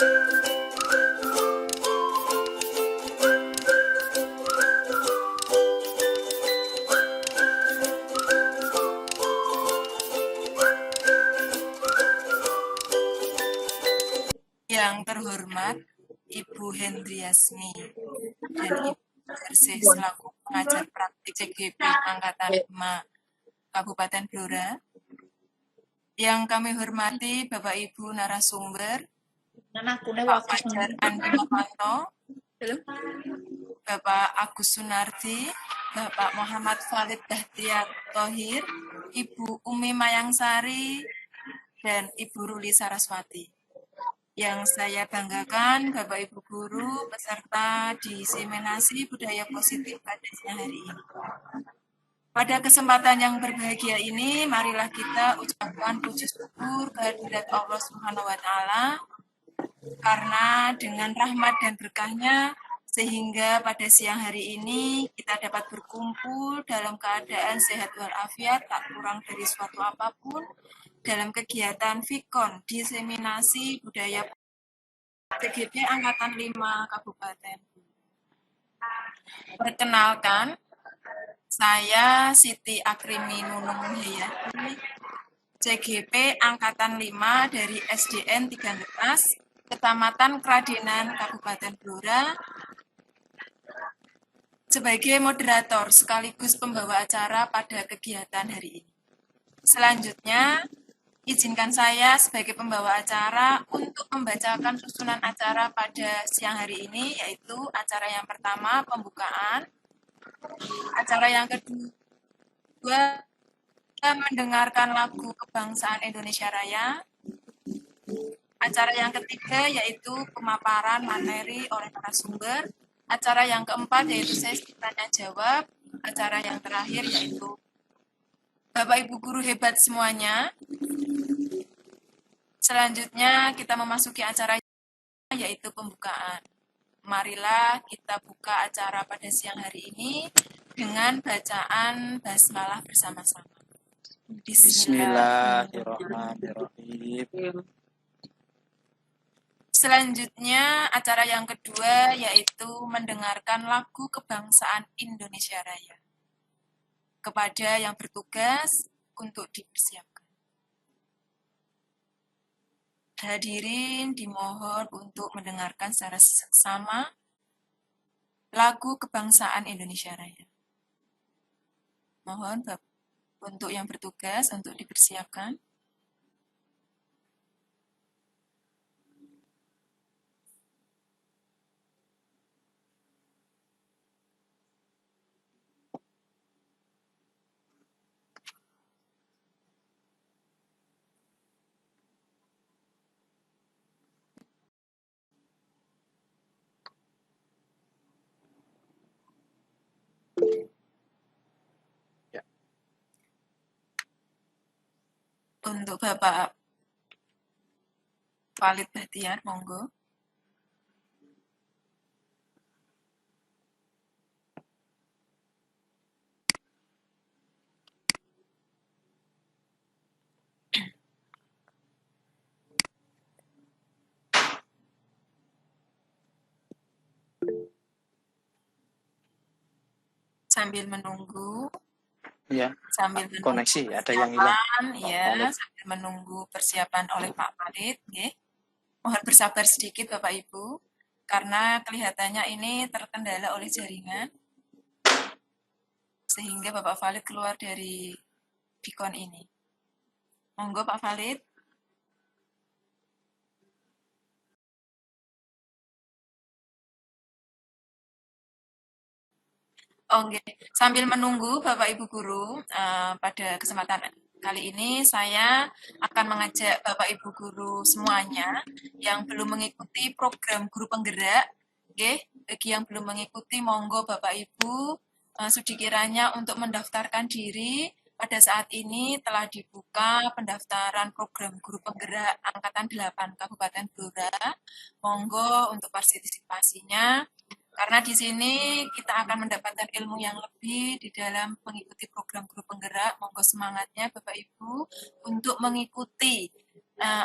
Yang terhormat Ibu Hendriasmi dan Ibu Hersih selaku pengajar praktik CGP Angkatan 5 Kabupaten Blora. Yang kami hormati Bapak Ibu narasumber, Pak Fajar Andi Mahanto, Bapak Agus Sunardi, Bapak Muhammad Khalid Bahtiar Thohir, Ibu Umi Mayangsari, dan Ibu Ruli Saraswati. Yang saya banggakan, Bapak Ibu Guru, peserta diseminasi budaya positif pada siang hari ini. Pada kesempatan yang berbahagia ini, marilah kita ucapkan puji syukur kehadirat Allah Subhanahu wa Ta'ala, karena dengan rahmat dan berkahnya, sehingga pada siang hari ini kita dapat berkumpul dalam keadaan sehat walafiat, tak kurang dari suatu apapun, dalam kegiatan Fikon, diseminasi budaya CGP Angkatan 5 Kabupaten. Perkenalkan, saya Siti Akrimi Nunung Mulyadi, CGP Angkatan 5 dari SDN 3 Netas, Kecamatan Kradenan, Kabupaten Blora, sebagai moderator sekaligus pembawa acara pada kegiatan hari ini. Selanjutnya, izinkan saya sebagai pembawa acara untuk membacakan susunan acara pada siang hari ini, yaitu acara yang pertama, pembukaan. Acara yang kedua, mendengarkan lagu Kebangsaan Indonesia Raya. Acara yang ketiga yaitu pemaparan materi oleh narasumber. Acara yang keempat yaitu sesi tanya jawab. Acara yang terakhir yaitu Bapak Ibu guru hebat semuanya. Selanjutnya kita memasuki acara yaitu pembukaan. Marilah kita buka acara pada siang hari ini dengan bacaan basmalah bersama-sama. Bismillahirrahmanirrahim. Selanjutnya, acara yang kedua yaitu mendengarkan lagu Kebangsaan Indonesia Raya. Kepada yang bertugas untuk dipersiapkan. Hadirin dimohon untuk mendengarkan secara seksama lagu Kebangsaan Indonesia Raya. Mohon untuk yang bertugas untuk dipersiapkan. Untuk Bapak Khalid Bahtiar, monggo. Sambil menunggu. Ya. Sambil menunggu koneksi ada yang hilang. Ya, sambil menunggu persiapan oleh Pak Khalid, ya. Mohon bersabar sedikit Bapak Ibu, karena kelihatannya ini terkendala oleh jaringan, sehingga Bapak Khalid keluar dari Fikon ini. Monggo Pak Khalid. Oke, sambil menunggu Bapak Ibu Guru, pada kesempatan kali ini saya akan mengajak Bapak Ibu Guru semuanya yang belum mengikuti program Guru Penggerak, bagi yang belum mengikuti, monggo Bapak Ibu sudi kiranya untuk mendaftarkan diri. Pada saat ini telah dibuka pendaftaran program Guru Penggerak Angkatan 8 Kabupaten Blora. Monggo untuk partisipasinya. Karena di sini kita akan mendapatkan ilmu yang lebih di dalam mengikuti program Guru Penggerak. Monggo semangatnya Bapak Ibu untuk mengikuti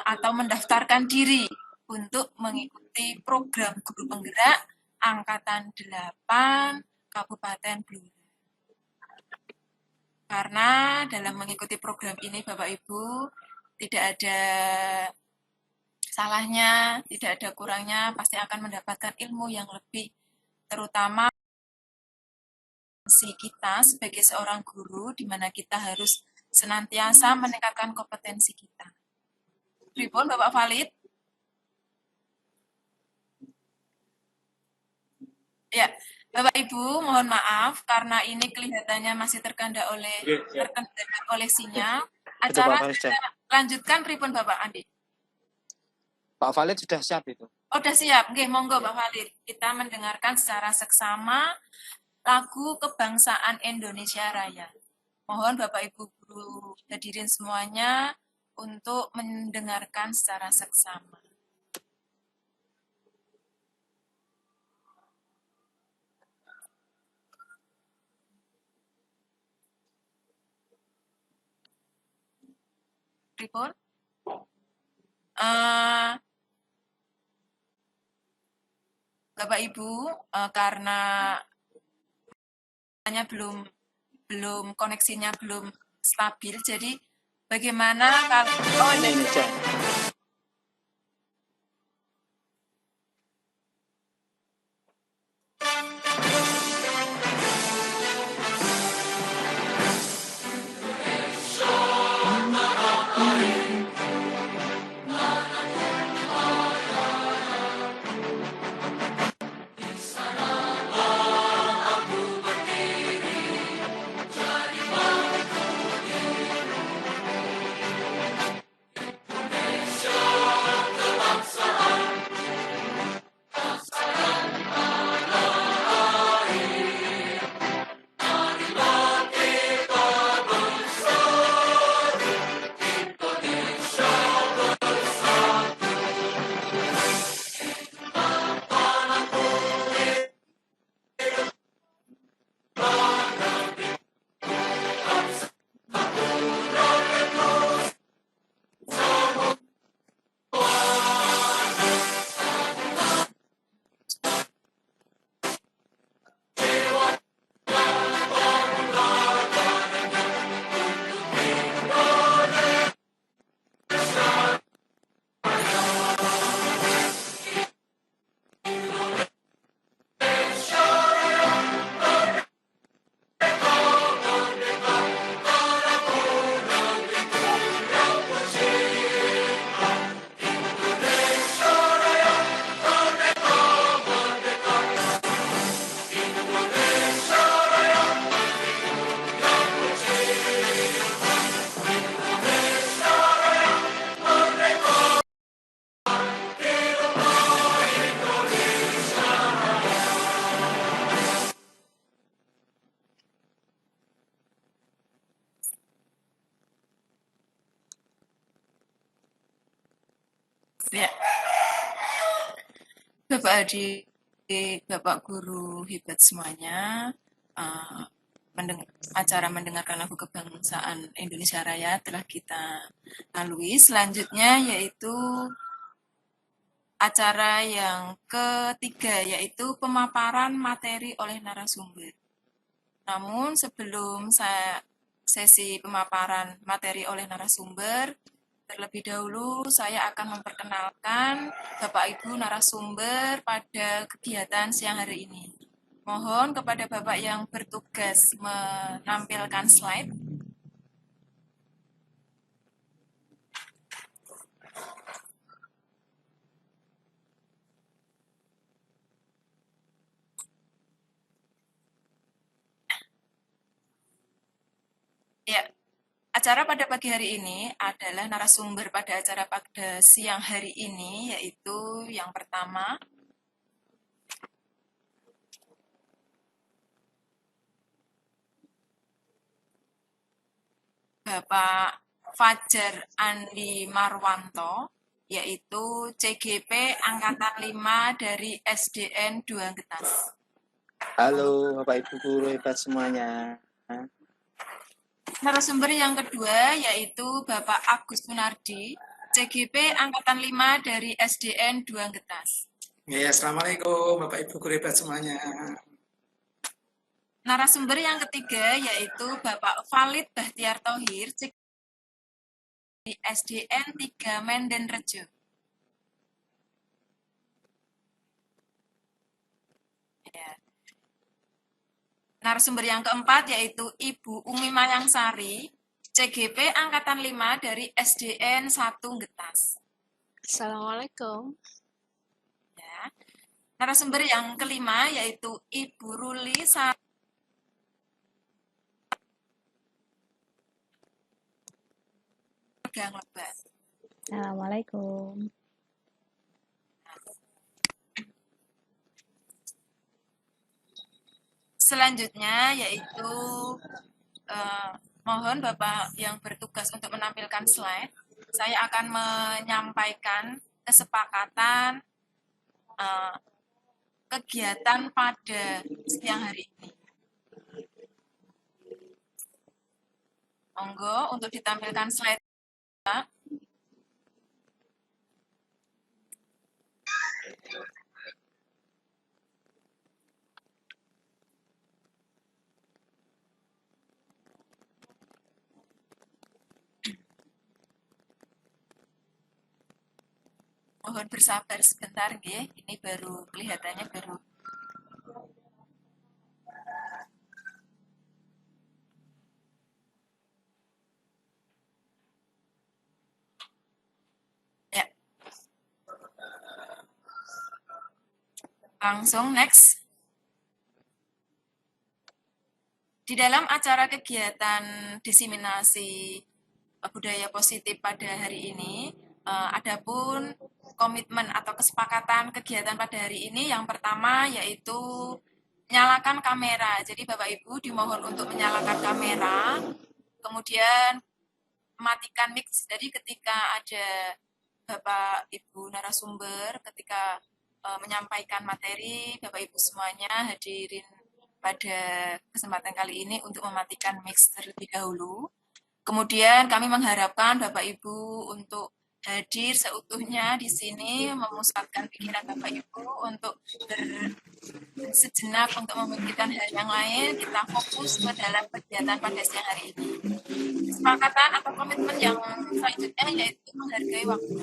atau mendaftarkan diri untuk mengikuti program guru penggerak Angkatan 8 Kabupaten Blora. Karena dalam mengikuti program ini Bapak Ibu tidak ada salahnya, tidak ada kurangnya, pasti akan mendapatkan ilmu yang lebih, terutama kita sebagai seorang guru, di mana kita harus senantiasa meningkatkan kompetensi kita. Pripun Bapak Valid? Ya, Bapak Ibu, mohon maaf karena ini kelihatannya masih terkendala oleh sinyal. Acara kita lanjutkan pripun Bapak Andi? Pak Valid sudah siap itu. Oh, sudah siap. Oke, monggo Pak Valid. Kita mendengarkan secara seksama lagu Kebangsaan Indonesia Raya. Mohon Bapak Ibu guru hadirin semuanya untuk mendengarkan secara seksama. Pripun? Bapak Ibu, karena koneksinya belum stabil, jadi bagaimana kalau ini ya. Bapak Adik, Bapak Guru hebat semuanya, acara mendengarkan lagu Kebangsaan Indonesia Raya telah kita lalui. Selanjutnya yaitu acara yang ketiga, yaitu pemaparan materi oleh narasumber. Namun sebelum sesi pemaparan materi oleh narasumber, terlebih dahulu saya akan memperkenalkan Bapak Ibu narasumber pada kegiatan siang hari ini. Mohon kepada Bapak yang bertugas menampilkan slide. Ya, acara pada pagi hari ini adalah narasumber pada acara pada siang hari ini, yaitu yang pertama, Bapak Fajar Andi Marwanto, yaitu CGP Angkatan 5 dari SDN 2 Getas. Halo Bapak Ibu guru hebat semuanya. Narasumber yang kedua yaitu Bapak Agus Sunardi, CGP Angkatan 5 dari SDN 2 Getas. Ya, Assalamualaikum Bapak Ibu guru hebat semuanya. Narasumber yang ketiga yaitu Bapak Valid Bahtiar Thohir, di SDN 3 Menden Rejo. Ya. Narasumber yang keempat yaitu Ibu Umi Mayangsari, CGP Angkatan 5 dari SDN 1 Getas. Assalamualaikum. Ya. Narasumber yang kelima yaitu Ibu Ruli Gang Lebat. Assalamualaikum. Selanjutnya yaitu mohon Bapak yang bertugas untuk menampilkan slide. Saya akan menyampaikan kesepakatan kegiatan pada siang hari ini. Monggo untuk ditampilkan slide. Mohon bersabar sebentar, nggih. Ini baru kelihatannya baru. Ya. Langsung next. Di dalam acara kegiatan diseminasi budaya positif pada hari ini, adapun komitmen atau kesepakatan kegiatan pada hari ini yang pertama yaitu nyalakan kamera. Jadi Bapak Ibu dimohon untuk menyalakan kamera, kemudian matikan mic. Jadi ketika ada Bapak Ibu narasumber, ketika menyampaikan materi, Bapak Ibu semuanya hadirin pada kesempatan kali ini untuk mematikan mic terlebih dahulu. Kemudian kami mengharapkan Bapak Ibu untuk hadir seutuhnya di sini, memusatkan pikiran Bapak Ibu untuk sejenak untuk memikirkan hal yang lain, kita fokus ke dalam kegiatan pada siang hari ini. Kesepakatan atau komitmen yang selanjutnya yaitu menghargai waktu.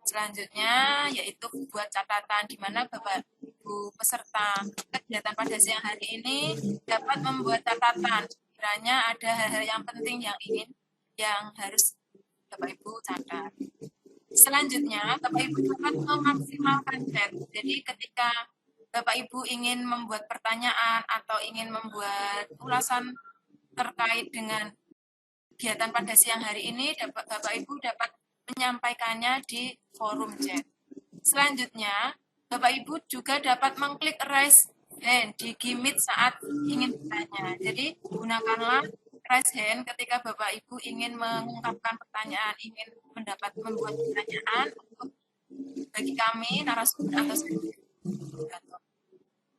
Selanjutnya yaitu buat catatan di mana Bapak Ibu peserta kegiatan pada siang hari ini dapat membuat catatan sekiranya ada hal-hal yang penting yang harus Bapak Ibu catat. Selanjutnya Bapak Ibu dapat memaksimalkan chat. Jadi ketika Bapak Ibu ingin membuat pertanyaan atau ingin membuat ulasan terkait dengan kegiatan pada siang hari ini, Bapak Ibu dapat menyampaikannya di forum chat. Selanjutnya, Bapak Ibu juga dapat mengklik raise hand di Gmeet saat ingin bertanya. Jadi, gunakanlah raise hand ketika Bapak Ibu ingin mengungkapkan pertanyaan, ingin membuat pertanyaan untuk bagi kami narasumber atau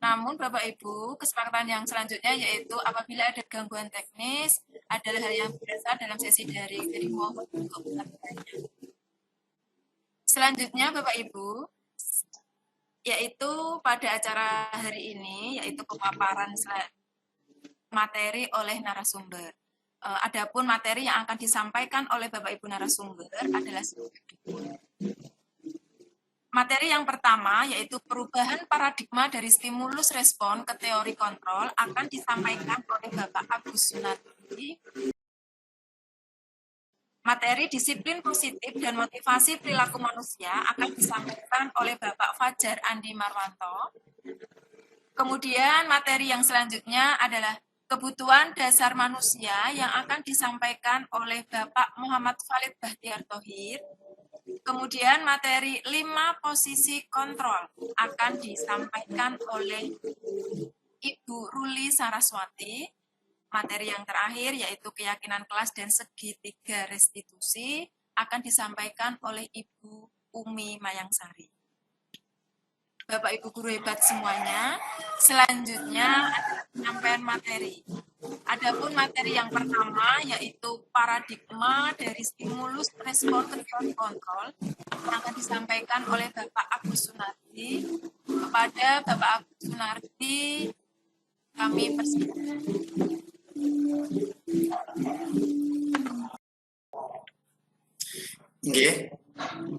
namun Bapak Ibu, kesepakatan yang selanjutnya yaitu apabila ada gangguan teknis adalah hal yang biasa dalam sesi daring, jadi mohon untuk bertanya. Selanjutnya Bapak Ibu, yaitu pada acara hari ini, yaitu pemaparan materi oleh narasumber. Adapun materi yang akan disampaikan oleh Bapak Ibu narasumber adalah materi yang pertama, yaitu perubahan paradigma dari stimulus respon ke teori kontrol, akan disampaikan oleh Bapak Agus Sunardi. Materi disiplin positif dan motivasi perilaku manusia akan disampaikan oleh Bapak Fajar Andi Marwanto. Kemudian materi yang selanjutnya adalah kebutuhan dasar manusia yang akan disampaikan oleh Bapak Muhammad Valid Bahtiar Thohir. Kemudian materi 5 posisi kontrol akan disampaikan oleh Ibu Ruli Saraswati. Materi yang terakhir yaitu keyakinan kelas dan segitiga restitusi akan disampaikan oleh Ibu Umi Mayangsari. Bapak Ibu guru hebat semuanya. Selanjutnya adalah penyampaian materi. Adapun materi yang pertama yaitu paradigma dari stimulus respon ke teori kontrol yang akan disampaikan oleh Bapak Agus Sunardi. Kepada Bapak Agus Sunardi kami persilakan. Oke,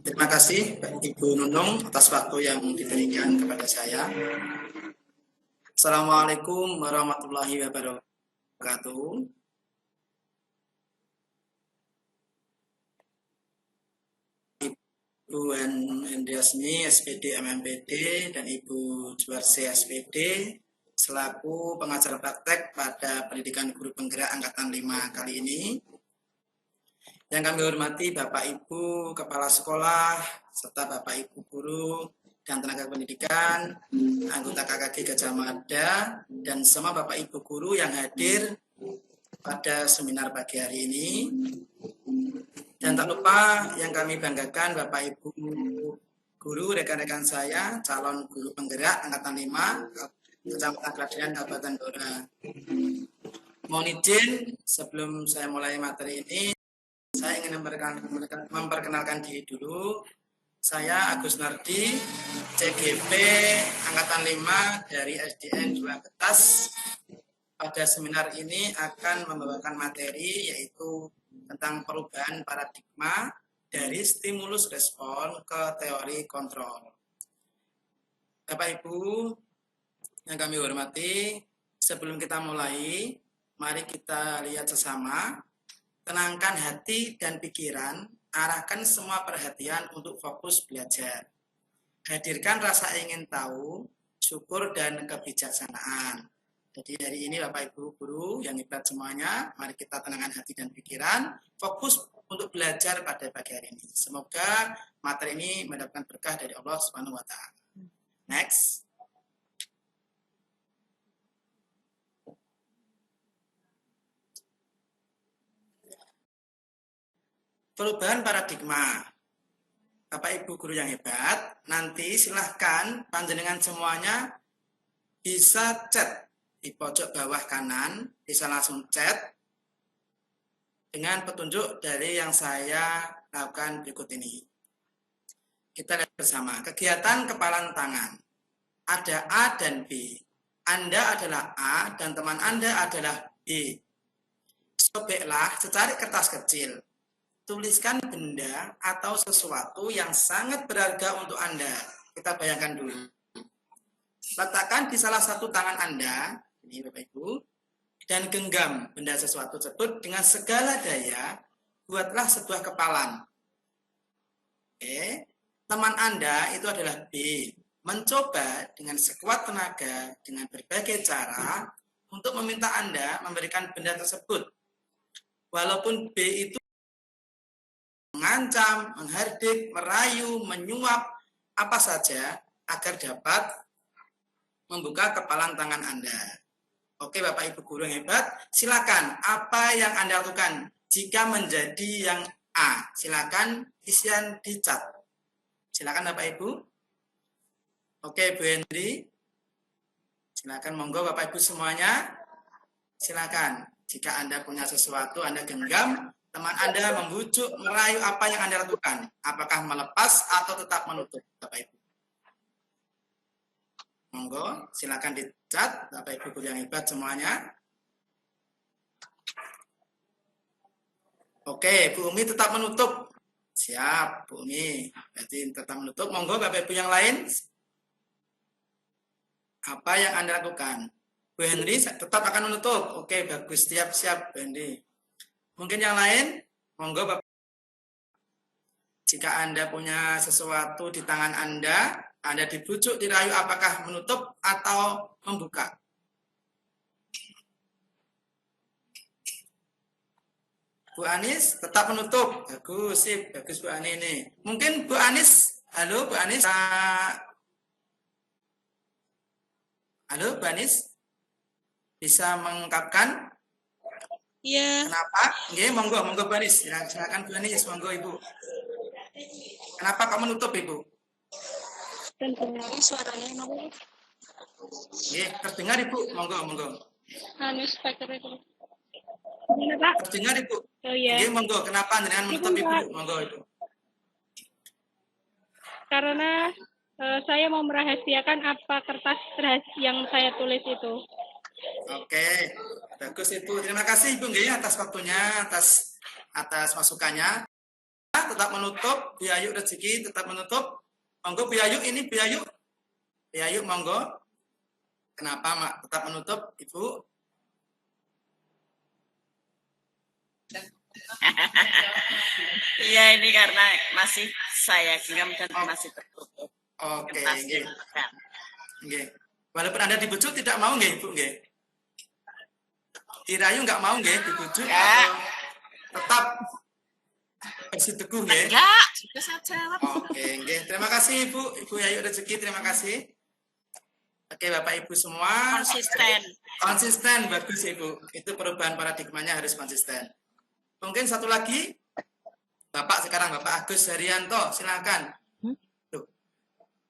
terima kasih Ibu Nunung atas waktu yang diberikan kepada saya. Assalamualaikum warahmatullahi wabarakatuh. Ibu Hendriasni SPD MMPD dan Ibu Juarse SPD selaku pengajar praktek pada pendidikan guru penggerak angkatan 5 kali ini. Yang kami hormati Bapak Ibu Kepala Sekolah, serta Bapak Ibu Guru dan tenaga pendidikan, anggota KKG Gajah Mada, dan semua Bapak Ibu Guru yang hadir pada seminar pagi hari ini. Dan tak lupa yang kami banggakan Bapak Ibu Guru, rekan-rekan saya, calon guru penggerak Angkatan 5, Kecamatan Kladenan, Kabupaten Blora. Mohon izin sebelum saya mulai materi ini, saya ingin memperkenalkan diri dulu. Saya Agus Nardi, CGP Angkatan 5 dari SDN 2 Ketas. Pada seminar ini akan membawakan materi yaitu tentang perubahan paradigma dari stimulus respon ke teori kontrol. Bapak Ibu yang kami hormati, sebelum kita mulai, mari kita lihat sesama. Tenangkan hati dan pikiran, arahkan semua perhatian untuk fokus belajar. Hadirkan rasa ingin tahu, syukur, dan kebijaksanaan. Jadi hari ini Bapak Ibu Guru yang hebat semuanya, mari kita tenangkan hati dan pikiran, fokus untuk belajar pada pagi hari ini. Semoga materi ini mendapatkan berkah dari Allah Subhanahu wa Ta'ala. Next. Perubahan paradigma. Bapak Ibu Guru yang hebat, nanti silahkan panjenengan semuanya bisa chat di pojok bawah kanan, bisa langsung chat dengan petunjuk dari yang saya lakukan berikut ini. Kita lihat bersama. Kegiatan kepalan tangan. Ada A dan B. Anda adalah A dan teman Anda adalah B. Sobeklah secari kertas kecil. Tuliskan benda atau sesuatu yang sangat berharga untuk Anda. Kita bayangkan dulu. Letakkan di salah satu tangan Anda, ini Bapak Ibu, dan genggam benda sesuatu tersebut dengan segala daya, buatlah sebuah kepalan. Oke. Teman Anda itu adalah B. Mencoba dengan sekuat tenaga, dengan berbagai cara, untuk meminta Anda memberikan benda tersebut. Walaupun B itu mengancam, menghardik, merayu, menyuap, apa saja agar dapat membuka kepalan tangan Anda. Oke Bapak Ibu Guru yang hebat, silakan apa yang Anda lakukan jika menjadi yang A. Silakan isian di chat. Silakan Bapak Ibu. Oke Bu Hendri. Silakan monggo Bapak Ibu semuanya. Silakan. Jika Anda punya sesuatu Anda genggam, teman Anda membujuk, merayu, apa yang Anda lakukan? Apakah melepas atau tetap menutup, Bapak Ibu? Monggo, silakan dicat, Bapak Ibu Guru yang hebat semuanya. Oke, Bu Umi tetap menutup. Siap, Bu Umi. Berarti tetap menutup. Monggo, Bapak Ibu yang lain. Apa yang Anda lakukan? Bu Henry tetap akan menutup. Oke, bagus. Siap, Bu Henry. Mungkin yang lain, monggo Bapak. Jika Anda punya sesuatu di tangan Anda dibujuk, dirayu, apakah menutup atau membuka? Bu Anis tetap menutup. Bagus, sip. Bagus Bu Anis ini. Mungkin Bu Anis, halo Bu Anis. Halo Bu Anis. Bisa mengungkapkan? Iya. Kenapa? Nggih, monggo Bu Anis. Silakan Bu Anis, monggo Ibu. Kenapa kamu menutup Ibu? Terdengar suaranya nopo? Nggih, terdengar Ibu, monggo. Anu speaker itu. Gimana, Pak? Terdengar Ibu. Oh iya. Nggih, monggo. Kenapa jenengan menutup Ibu? Pak. Monggo Ibu. Karena saya mau merahasiakan apa kertas yang saya tulis itu. Oke, bagus itu. Terima kasih Ibu nggih atas waktunya, atas masukannya. Tetap menutup, Bu Ayu rezeki tetap menutup. Monggo Bu Ayu ini Bu Ayu. Bu Ayu monggo. Kenapa Mak tetap menutup Ibu? Iya, ini karena masih saya genggam dan masih tertutup. Oke, Kertasnya. nggih. Walaupun Anda dibujuk tidak mau nggih, Bu nggih. Dirayu nggak mau nggih dibujuk atau tetap bersiteguh nggih? Enggak, juga saya jawab. Oke, nggih. Terima kasih Ibu Ayu rezeki, terima kasih. Oke, Bapak Ibu semua. Konsisten bagus Ibu. Itu perubahan paradigmanya harus konsisten. Mungkin satu lagi, Bapak sekarang Bapak Agus Haryanto, silakan. Tuh.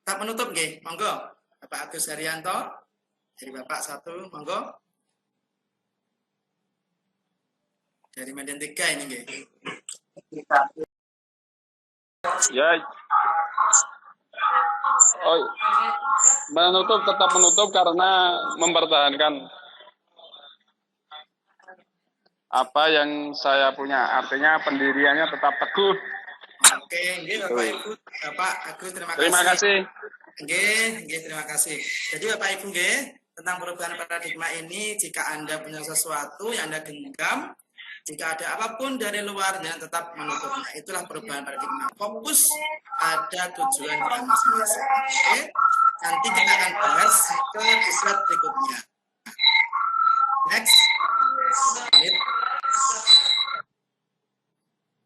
Tak menutup nggih, monggo. Bapak Agus Haryanto, dari Bapak satu, monggo. Dari Medan 3 ini nggih. Ya. Oh, tetap menutup karena mempertahankan apa yang saya punya, artinya pendiriannya tetap teguh. Oke, nggih Bapak Ibu, Bapak Agus terima kasih. Terima kasih. Nggih, terima kasih. Jadi Bapak Ibu nggih, tentang perubahan paradigma ini jika Anda punya sesuatu yang Anda genggam, jika ada apapun dari luarnya tetap menutupnya. Itulah perubahan paradigma. Fokus pada tujuan kita masing-masing. Oke? Nanti kita akan bahas ke slide berikutnya. Next.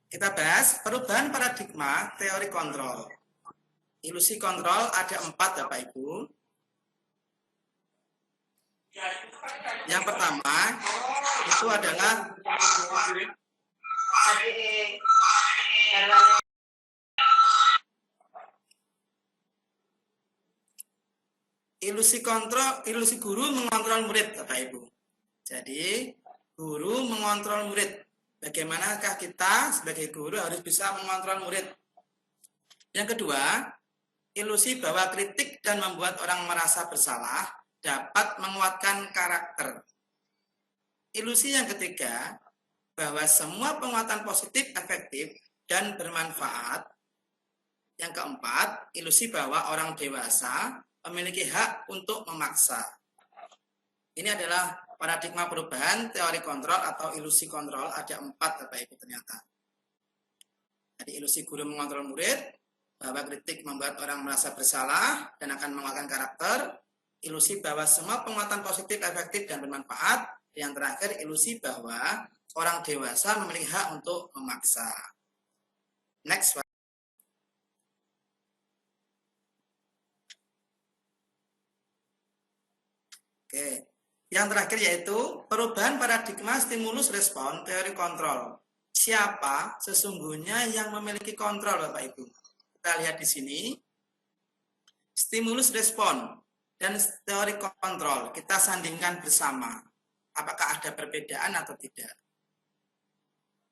Kita bahas perubahan paradigma teori kontrol. Ilusi kontrol ada 4 Bapak Ibu. Yang pertama itu adalah ilusi guru mengontrol murid Bapak Ibu. Jadi guru mengontrol murid. Bagaimanakah kita sebagai guru harus bisa mengontrol murid? Yang kedua, ilusi bahwa kritik dan membuat orang merasa bersalah dapat menguatkan karakter. Ilusi yang ketiga, bahwa semua penguatan positif efektif dan bermanfaat. Yang keempat, ilusi bahwa orang dewasa memiliki hak untuk memaksa. Ini adalah paradigma perubahan teori kontrol atau ilusi kontrol, ada 4 Bapak Ibu ternyata. Jadi ilusi guru mengontrol murid, bahwa kritik membuat orang merasa bersalah dan akan menguatkan karakter. Ilusi bahwa semua penguatan positif efektif dan bermanfaat. Yang terakhir, ilusi bahwa orang dewasa memiliki hak untuk memaksa. Next. Oke. Yang terakhir yaitu perubahan paradigma stimulus respon teori kontrol. Siapa sesungguhnya yang memiliki kontrol Bapak Ibu? Kita lihat di sini. Stimulus respon dan teori kontrol kita sandingkan bersama. Apakah ada perbedaan atau tidak?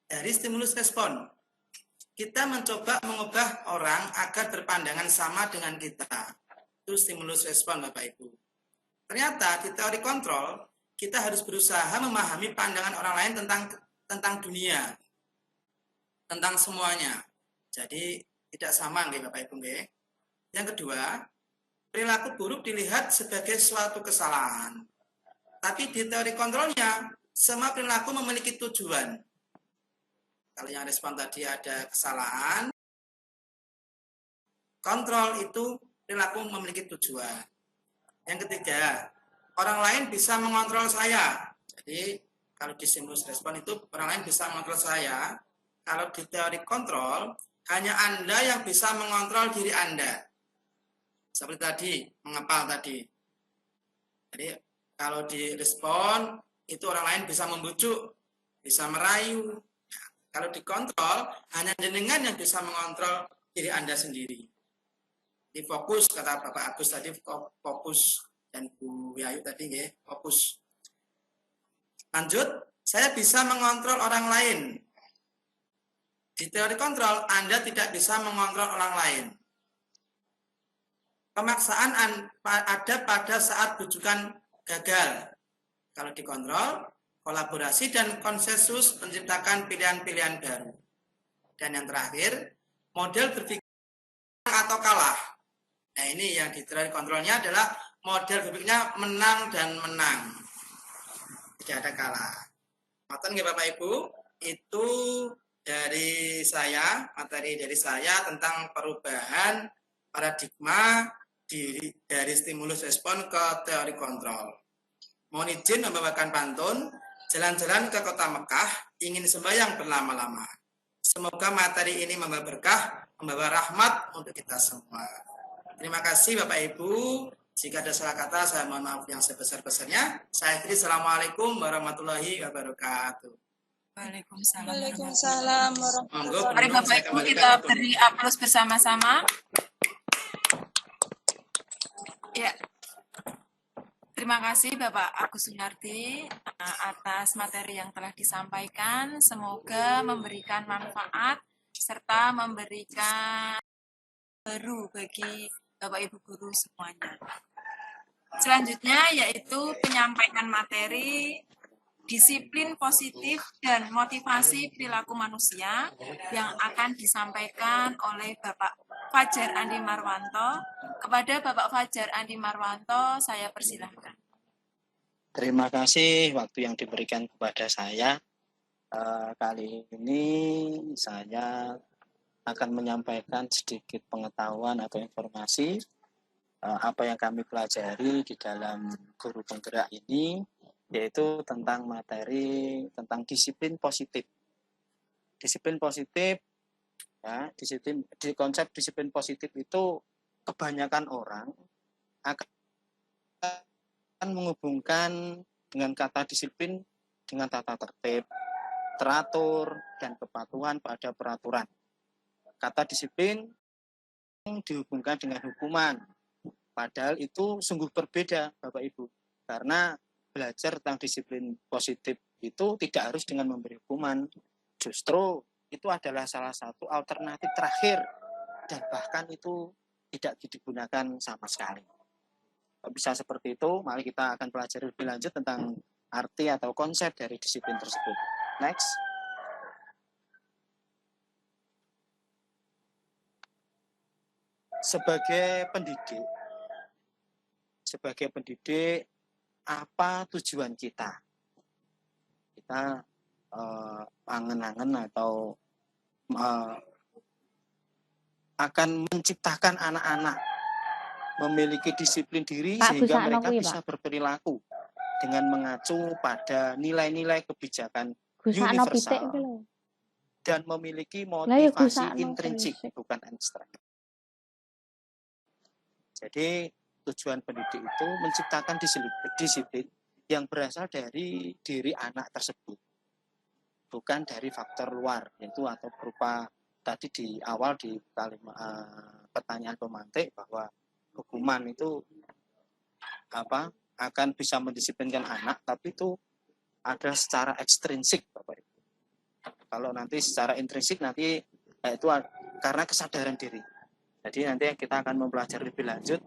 Dari stimulus respon, kita mencoba mengubah orang agar berpandangan sama dengan kita. Itu stimulus respon Bapak Ibu. Ternyata di teori kontrol, kita harus berusaha memahami pandangan orang lain tentang dunia, tentang semuanya. Jadi tidak sama nggih Bapak Ibu nggih. Yang kedua, perilaku buruk dilihat sebagai suatu kesalahan. Tapi di teori kontrolnya, semua perilaku memiliki tujuan. Kalau yang respon tadi ada kesalahan, kontrol itu perilaku memiliki tujuan. Yang ketiga, orang lain bisa mengontrol saya. Jadi, kalau di stimulus respon itu orang lain bisa mengontrol saya. Kalau di teori kontrol, hanya Anda yang bisa mengontrol diri Anda. Seperti tadi, mengepal tadi. Jadi, kalau di respon, itu orang lain bisa membujuk, bisa merayu. Nah, kalau dikontrol, hanya jenengan yang bisa mengontrol diri Anda sendiri. Di fokus kata Bapak Agus tadi, fokus, dan Bu Yayu tadi ya, fokus. Lanjut, saya bisa mengontrol orang lain. Di teori kontrol, Anda tidak bisa mengontrol orang lain. Pemaksaan ada pada saat bujukan gagal. Kalau dikontrol, kolaborasi dan konsensus menciptakan pilihan-pilihan baru. Dan yang terakhir, model berpikir atau kalah. Nah, ini yang di teori kontrolnya adalah model berpikirnya menang dan menang. Tidak ada kalah. Maten nggih Bapak Ibu, itu dari saya, materi dari saya tentang perubahan paradigma dari stimulus respon ke teori kontrol. Mohon izin membawakan pantun, jalan-jalan ke kota Mekah, ingin sembahyang berlama-lama. Semoga materi ini membawa berkah, membawa rahmat untuk kita semua. Terima kasih Bapak Ibu. Jika ada salah kata, saya mohon maaf yang sebesar-besarnya. Saya akhiri, Assalamualaikum warahmatullahi wabarakatuh. Waalaikumsalam. Waalaikumsalam Monggo, Mari Bunung, Bapak saya Ibu kembalikan kita ke Bunung. beri aplaus bersama-sama. Ya. Terima kasih Bapak Agus Sunardi atas materi yang telah disampaikan. Semoga memberikan manfaat serta memberikan baru bagi Bapak Ibu guru semuanya. Selanjutnya yaitu penyampaian materi disiplin positif dan motivasi perilaku manusia yang akan disampaikan oleh Bapak Fajar Andi Marwanto. Kepada Bapak Fajar Andi Marwanto, saya persilahkan. Terima kasih waktu yang diberikan kepada saya. Kali ini saya akan menyampaikan sedikit pengetahuan atau informasi apa yang kami pelajari di dalam guru penggerak ini, yaitu tentang materi tentang disiplin positif. Disiplin positif, ya, di konsep disiplin positif itu kebanyakan orang akan menghubungkan dengan kata disiplin dengan tata tertib, teratur, dan kepatuhan pada peraturan. Kata disiplin dihubungkan dengan hukuman, padahal itu sungguh berbeda Bapak Ibu, karena belajar tentang disiplin positif itu tidak harus dengan memberi hukuman, justru itu adalah salah satu alternatif terakhir dan bahkan itu tidak digunakan sama sekali. Bisa seperti itu, mari kita akan pelajari lebih lanjut tentang arti atau konsep dari disiplin tersebut. Next. Sebagai pendidik, apa tujuan kita? Kita angen-angen atau akan menciptakan anak-anak memiliki disiplin diri sehingga mereka bisa berperilaku dengan mengacu pada nilai-nilai kebijakan universal dan memiliki motivasi intrinsik, bukan ekstrak. Jadi tujuan pendidik itu menciptakan disiplin yang berasal dari diri anak tersebut, bukan dari faktor luar, yaitu atau berupa tadi di awal di pertanyaan pemantik bahwa hukuman itu akan bisa mendisiplinkan anak, tapi itu ada secara ekstrinsik Bapak Ibu. Kalau nanti secara intrinsik nanti itu karena kesadaran diri. Jadi nanti kita akan mempelajari lebih lanjut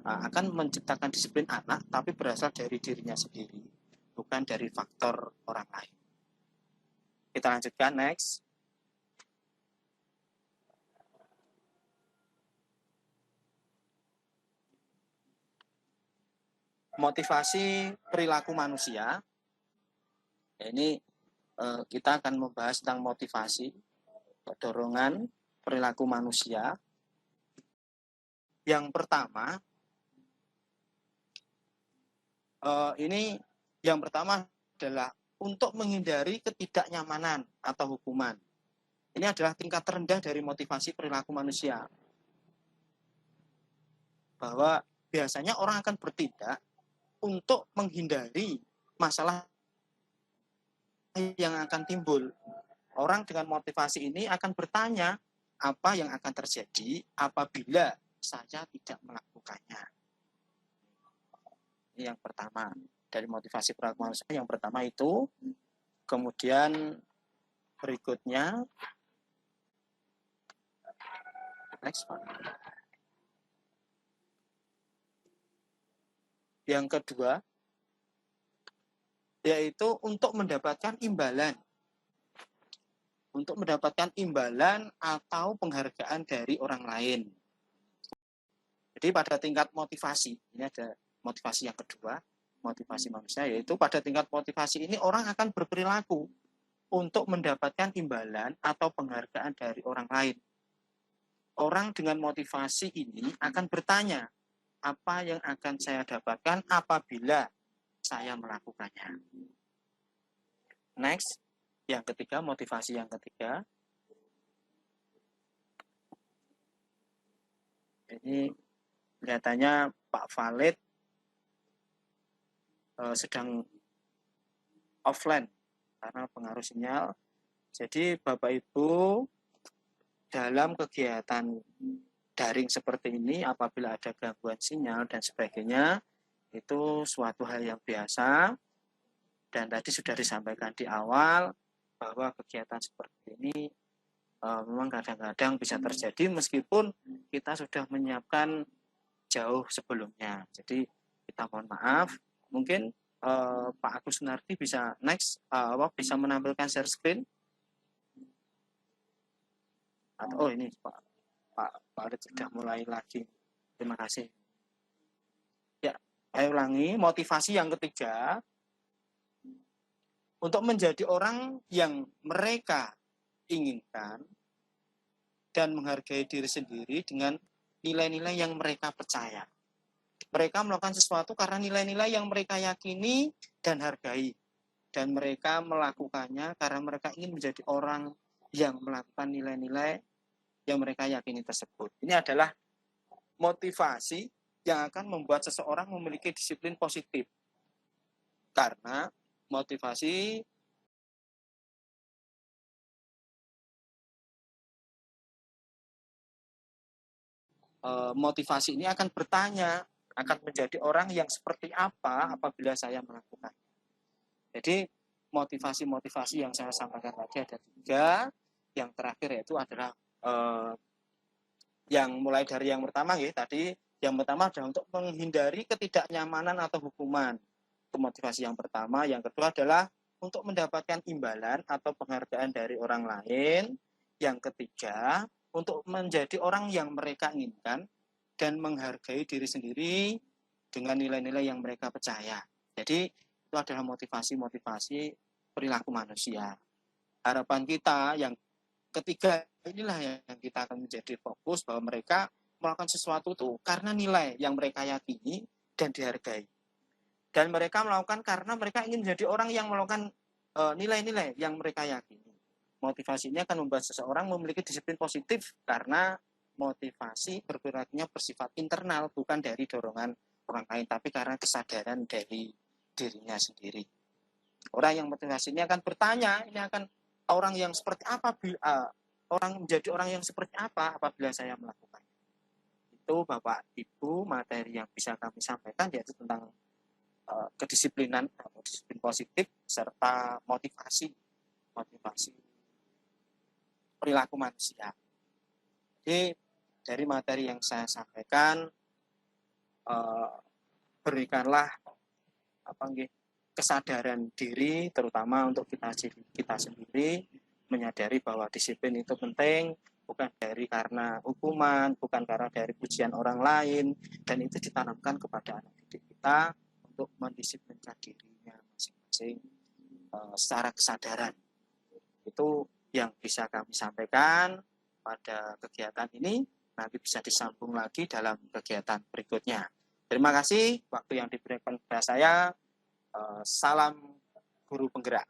akan menciptakan disiplin anak, tapi berasal dari dirinya sendiri, bukan dari faktor orang lain. Kita lanjutkan, next. Motivasi perilaku manusia. Ini kita akan membahas tentang motivasi, dorongan perilaku manusia. Yang pertama, yang pertama adalah untuk menghindari ketidaknyamanan atau hukuman. Ini adalah tingkat terendah dari motivasi perilaku manusia. Bahwa biasanya orang akan bertindak untuk menghindari masalah yang akan timbul. Orang dengan motivasi ini akan bertanya apa yang akan terjadi apabila saya tidak melakukannya. Ini yang pertama. Dari motivasi perilaku manusia yang pertama itu. Kemudian berikutnya, next one. Yang kedua, yaitu untuk mendapatkan imbalan. Untuk mendapatkan imbalan atau penghargaan dari orang lain. Jadi pada tingkat motivasi, ini ada motivasi yang kedua, motivasi manusia, yaitu pada tingkat motivasi ini orang akan berperilaku untuk mendapatkan imbalan atau penghargaan dari orang lain. Orang dengan motivasi ini akan bertanya, apa yang akan saya dapatkan apabila saya melakukannya. Next, yang ketiga, motivasi yang ketiga. Ini kelihatannya Pak Valid sedang offline karena pengaruh sinyal. Jadi Bapak Ibu dalam kegiatan daring seperti ini apabila ada gangguan sinyal dan sebagainya itu suatu hal yang biasa, dan tadi sudah disampaikan di awal bahwa kegiatan seperti ini memang kadang-kadang bisa terjadi meskipun kita sudah menyiapkan jauh sebelumnya. Jadi kita mohon maaf. Mungkin Pak Agus Sunardi bisa next bisa menampilkan share screen. Atau ini Pak Arit sudah mulai lagi. Terima kasih. Ya, saya ulangi, motivasi yang ketiga untuk menjadi orang yang mereka inginkan dan menghargai diri sendiri dengan nilai-nilai yang mereka percaya. Mereka melakukan sesuatu karena nilai-nilai yang mereka yakini dan hargai. Dan mereka melakukannya karena mereka ingin menjadi orang yang melakukan nilai-nilai yang mereka yakini tersebut. Ini adalah motivasi yang akan membuat seseorang memiliki disiplin positif. Karena motivasi ini akan bertanya, akan menjadi orang yang seperti apa apabila saya melakukan. Jadi motivasi-motivasi yang saya sampaikan tadi ada 3. Yang terakhir yaitu adalah yang mulai dari yang pertama ya tadi. Yang pertama adalah untuk menghindari ketidaknyamanan atau hukuman. Itu motivasi yang pertama. Yang kedua adalah untuk mendapatkan imbalan atau penghargaan dari orang lain. Yang ketiga, untuk menjadi orang yang mereka inginkan dan menghargai diri sendiri dengan nilai-nilai yang mereka percaya. Jadi itu adalah motivasi-motivasi perilaku manusia. Harapan kita yang ketiga inilah yang kita akan menjadi fokus bahwa mereka melakukan sesuatu itu karena nilai yang mereka yakini dan dihargai. Dan mereka melakukan karena mereka ingin menjadi orang yang melakukan nilai-nilai yang mereka yakini. Motivasi ini akan membuat seseorang memiliki disiplin positif karena motivasi berperilakunya bersifat internal, bukan dari dorongan orang lain, tapi karena kesadaran dari dirinya sendiri. Orang yang motivasi ini akan bertanya, ini akan orang yang seperti apa, orang menjadi orang yang seperti apa apabila saya melakukan. Itu Bapak Ibu materi yang bisa kami sampaikan yaitu tentang kedisiplinan atau disiplin positif serta motivasi perilaku manusia. Jadi dari materi yang saya sampaikan berikanlah kesadaran diri terutama untuk kita sendiri, menyadari bahwa disiplin itu penting, bukan karena hukuman, bukan karena dari pujian orang lain, dan itu ditanamkan kepada anak didik kita untuk mendisiplinkan dirinya masing-masing secara kesadaran. Itu yang bisa kami sampaikan pada kegiatan ini. Nanti bisa disambung lagi dalam kegiatan berikutnya. Terima kasih waktu yang diberikan kepada saya. Salam guru penggerak.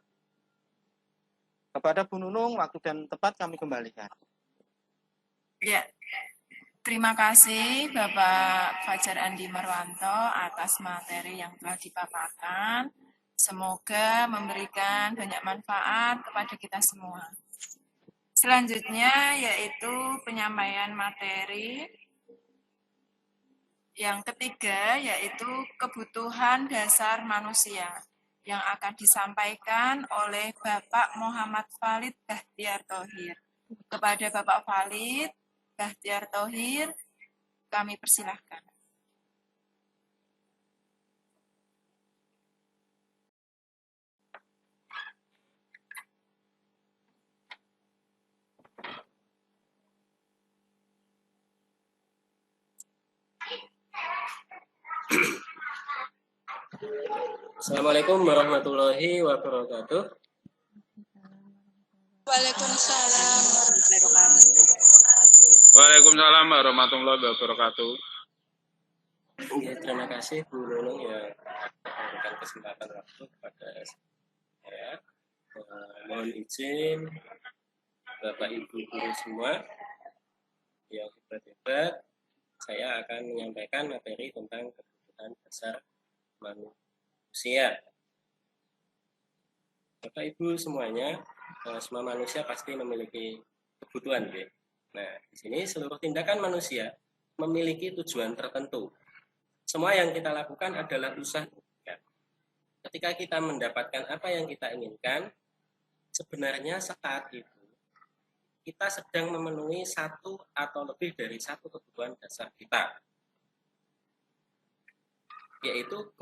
Kepada Bu Nunung, waktu dan tempat kami kembalikan. Ya, terima kasih Bapak Fajar Andi Marwanto atas materi yang telah dipaparkan. Semoga memberikan banyak manfaat kepada kita semua. Selanjutnya yaitu penyampaian materi Yang ketiga yaitu kebutuhan dasar manusia yang akan disampaikan oleh Bapak Muhammad Khalid Bahtiar Thohir. Kepada Bapak Khalid Bahtiar Thohir, kami persilahkan. Assalamualaikum warahmatullahi wabarakatuh. Waalaikumsalam. Waalaikumsalam warahmatullahi wabarakatuh. Ya, terima kasih Bu Nunung yang memberikan kesempatan waktu kepada saya. Mohon izin Bapak Ibu guru semua yang hebat-hebat, saya akan menyampaikan materi tentang kebutuhan dasar manusia. Bapak Ibu semuanya, semua manusia pasti memiliki kebutuhan, ya. Nah, di sini seluruh tindakan manusia memiliki tujuan tertentu. Semua yang kita lakukan adalah usaha. Ketika kita mendapatkan apa yang kita inginkan, sebenarnya saat itu kita sedang memenuhi satu atau lebih dari satu kebutuhan dasar kita, yaitu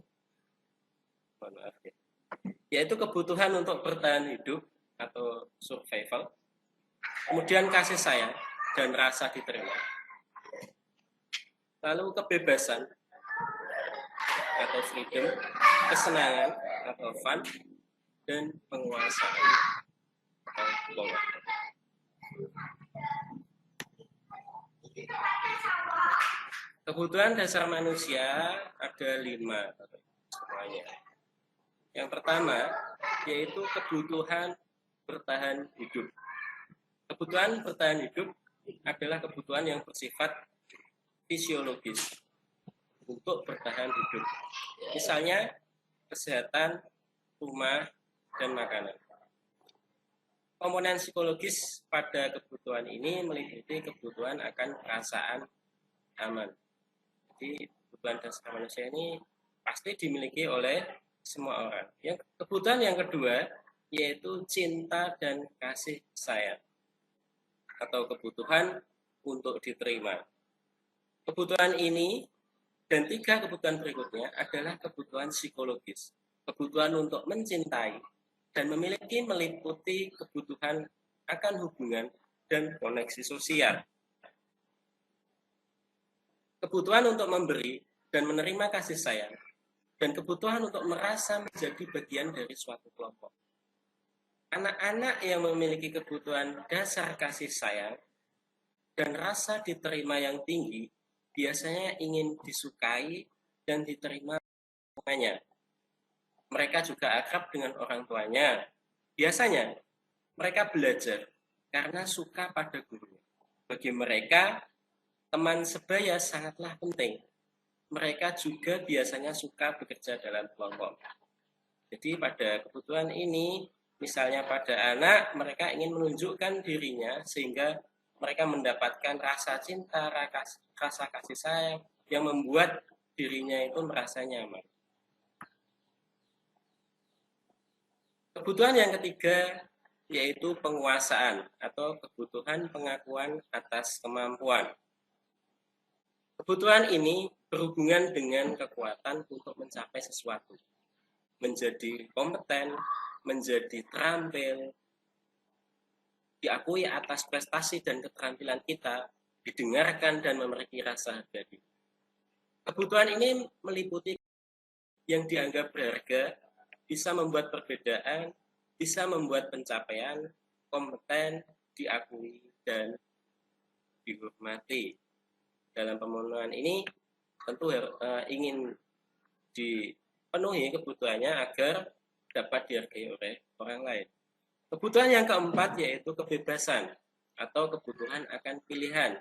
kebutuhan untuk bertahan hidup atau survival, kemudian kasih sayang dan rasa diterima, lalu kebebasan atau freedom, kesenangan atau fun, dan penguasaan atau power. Kebutuhan dasar manusia ada 5 semuanya. Yang pertama yaitu kebutuhan bertahan hidup. Kebutuhan bertahan hidup adalah kebutuhan yang bersifat fisiologis untuk bertahan hidup. Misalnya kesehatan, rumah, dan makanan. Komponen psikologis pada kebutuhan ini meliputi kebutuhan akan perasaan aman. Jadi kebutuhan dasar manusia ini pasti dimiliki oleh semua orang. Yang kebutuhan yang kedua yaitu cinta dan kasih sayang atau kebutuhan untuk diterima. Kebutuhan ini dan 3 kebutuhan berikutnya adalah kebutuhan psikologis. Kebutuhan untuk mencintai dan memiliki meliputi kebutuhan akan hubungan dan koneksi sosial. Kebutuhan untuk memberi dan menerima kasih sayang, dan kebutuhan untuk merasa menjadi bagian dari suatu kelompok. Anak-anak yang memiliki kebutuhan dasar kasih sayang dan rasa diterima yang tinggi, biasanya ingin disukai dan diterima semuanya. Mereka juga akrab dengan orang tuanya. Biasanya, mereka belajar karena suka pada gurunya. Bagi mereka, teman sebaya sangatlah penting. Mereka juga biasanya suka bekerja dalam kelompok. Jadi pada kebutuhan ini, misalnya pada anak, mereka ingin menunjukkan dirinya sehingga mereka mendapatkan rasa cinta, rasa kasih sayang yang membuat dirinya itu merasa nyaman. Kebutuhan yang ketiga yaitu penguasaan atau kebutuhan pengakuan atas kemampuan. Kebutuhan ini berhubungan dengan kekuatan untuk mencapai sesuatu, menjadi kompeten, menjadi terampil, diakui atas prestasi dan keterampilan kita, didengarkan dan memiliki rasa harga diri. Kebutuhan ini meliputi yang dianggap berharga, bisa membuat perbedaan, bisa membuat pencapaian, kompeten, diakui, dan dihormati. Dalam pemenuhan ini tentu ingin dipenuhi kebutuhannya agar dapat dihargai oleh orang lain. Kebutuhan yang keempat yaitu kebebasan atau kebutuhan akan pilihan.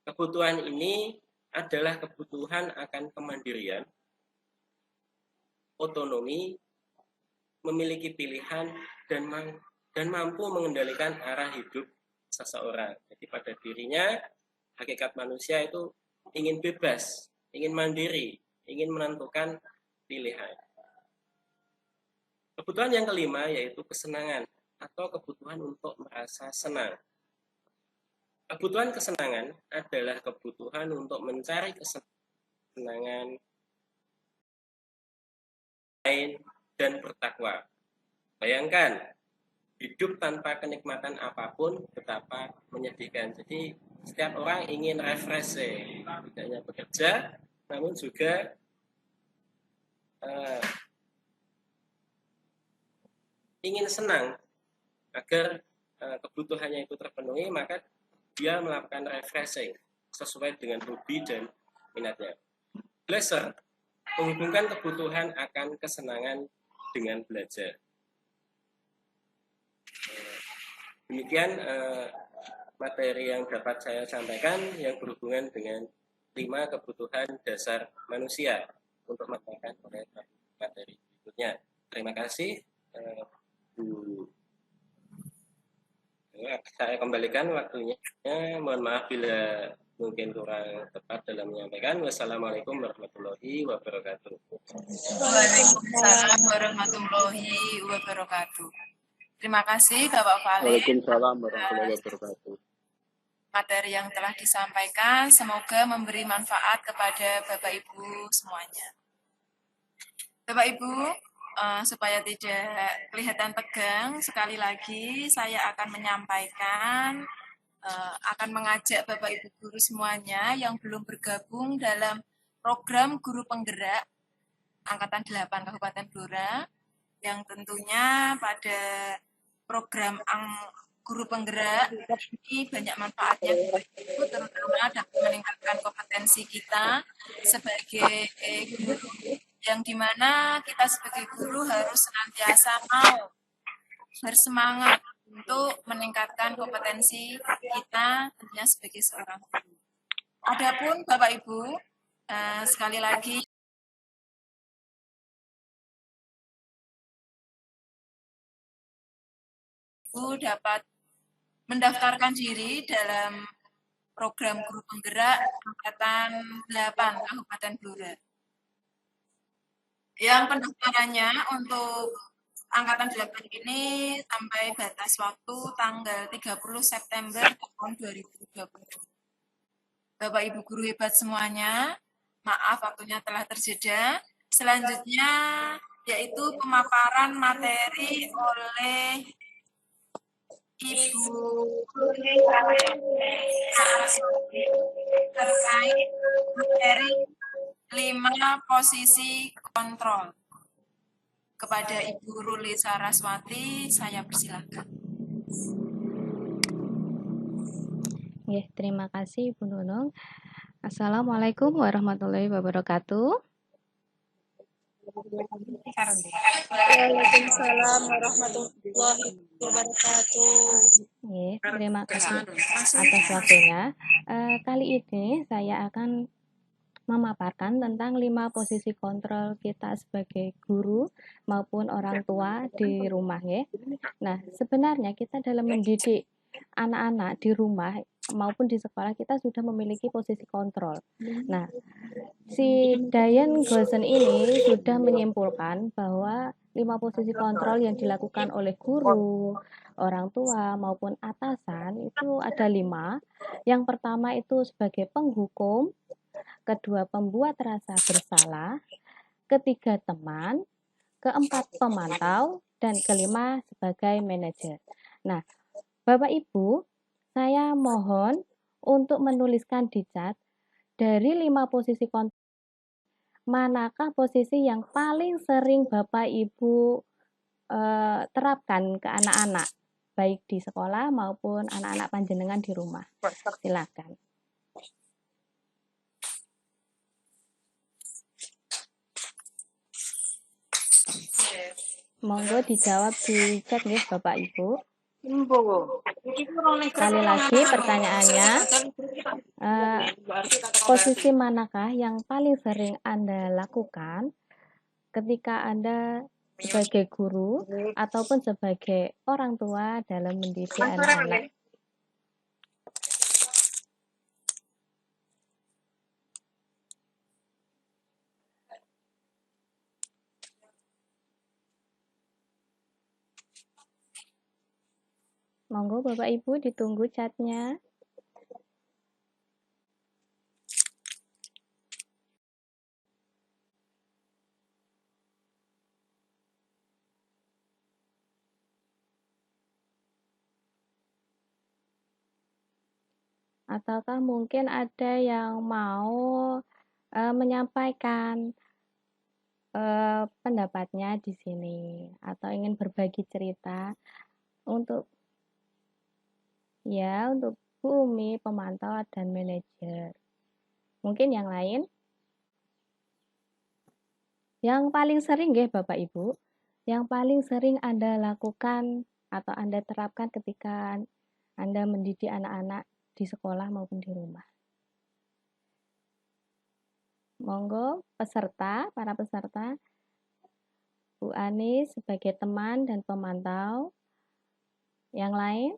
Kebutuhan ini adalah kebutuhan akan kemandirian, otonomi, memiliki pilihan, dan mampu mengendalikan arah hidup seseorang. Jadi pada dirinya, hakikat manusia itu ingin bebas ingin mandiri, ingin menentukan pilihan. Kebutuhan yang kelima yaitu kesenangan atau kebutuhan untuk merasa senang. Kebutuhan kesenangan adalah kebutuhan untuk mencari kesenangan lain dan bertakwa. Bayangkan, hidup tanpa kenikmatan apapun betapa menyedihkan. Jadi setiap orang ingin refreshing, tidak hanya bekerja, namun juga ingin senang agar kebutuhannya itu terpenuhi, maka dia melakukan refreshing sesuai dengan hobi dan minatnya. Pleasure menghubungkan kebutuhan akan kesenangan dengan belajar. Demikian materi yang dapat saya sampaikan yang berhubungan dengan 5 kebutuhan dasar manusia untuk menyampaikan materi berikutnya. Terima kasih. Bu. Saya kembalikan waktunya. Mohon maaf bila mungkin kurang tepat dalam menyampaikan. Wassalamualaikum warahmatullahi wabarakatuh. Waalaikumsalam warahmatullahi wabarakatuh. Terima kasih Bapak Khalid. Waalaikumsalam warahmatullahi wabarakatuh. Materi yang telah disampaikan semoga memberi manfaat kepada Bapak Ibu semuanya. Bapak Ibu, supaya tidak kelihatan tegang, sekali lagi saya akan menyampaikan, akan mengajak Bapak Ibu guru semuanya yang belum bergabung dalam program guru penggerak Angkatan 8 Kabupaten Blora, yang tentunya pada program guru penggerak ini banyak manfaatnya, terutama dapat meningkatkan kompetensi kita sebagai guru, yang dimana kita sebagai guru harus senantiasa mau bersemangat untuk meningkatkan kompetensi kita tentunya sebagai seorang guru. Adapun Bapak Ibu, sekali lagi Ibu dapat mendaftarkan diri dalam program guru penggerak Angkatan 8 Kabupaten Blora. Yang pendaftarannya untuk Angkatan 8 ini sampai batas waktu tanggal 30 September tahun 2020. Bapak Ibu guru hebat semuanya, maaf waktunya telah terjeda. Selanjutnya yaitu pemaparan materi oleh Ibu terkait materi 5 posisi kontrol. Kepada Ibu Ruli Saraswati, saya persilakan. Terima kasih Ibu Nunung. Assalamualaikum warahmatullahi wabarakatuh. Waalaikumsalam warahmatullahi wabarakatuh. Terima kasih atas waktunya. Kali ini saya akan memaparkan tentang 5 posisi kontrol kita sebagai guru maupun orang tua di rumah. Nah, sebenarnya kita dalam mendidik anak-anak di rumah maupun di sekolah kita sudah memiliki posisi kontrol. Nah, si Diane Gosen ini sudah menyimpulkan bahwa 5 posisi kontrol yang dilakukan oleh guru, orang tua maupun atasan itu ada 5. Yang pertama itu sebagai penghukum, kedua pembuat rasa bersalah, ketiga teman, keempat pemantau, dan kelima sebagai manajer. Nah, Bapak Ibu, saya mohon untuk menuliskan di chat dari 5 posisi kontrol, manakah posisi yang paling sering Bapak Ibu terapkan ke anak-anak, baik di sekolah maupun anak-anak panjenengan di rumah. Silakan. Monggo dijawab di chat ya Bapak Ibu. Sekali lagi pertanyaannya, posisi manakah yang paling sering Anda lakukan ketika Anda sebagai guru ataupun sebagai orang tua dalam mendidik anak-anak? Monggo Bapak Ibu ditunggu chatnya. Ataukah mungkin ada yang mau menyampaikan pendapatnya di sini atau ingin berbagi cerita untuk Bu Umi, pemantau dan manajer. Mungkin yang lain? Yang paling sering Bapak Ibu, yang paling sering Anda lakukan atau Anda terapkan ketika Anda mendidik anak-anak di sekolah maupun di rumah. Monggo para peserta, Bu Ani sebagai teman dan pemantau. Yang lain?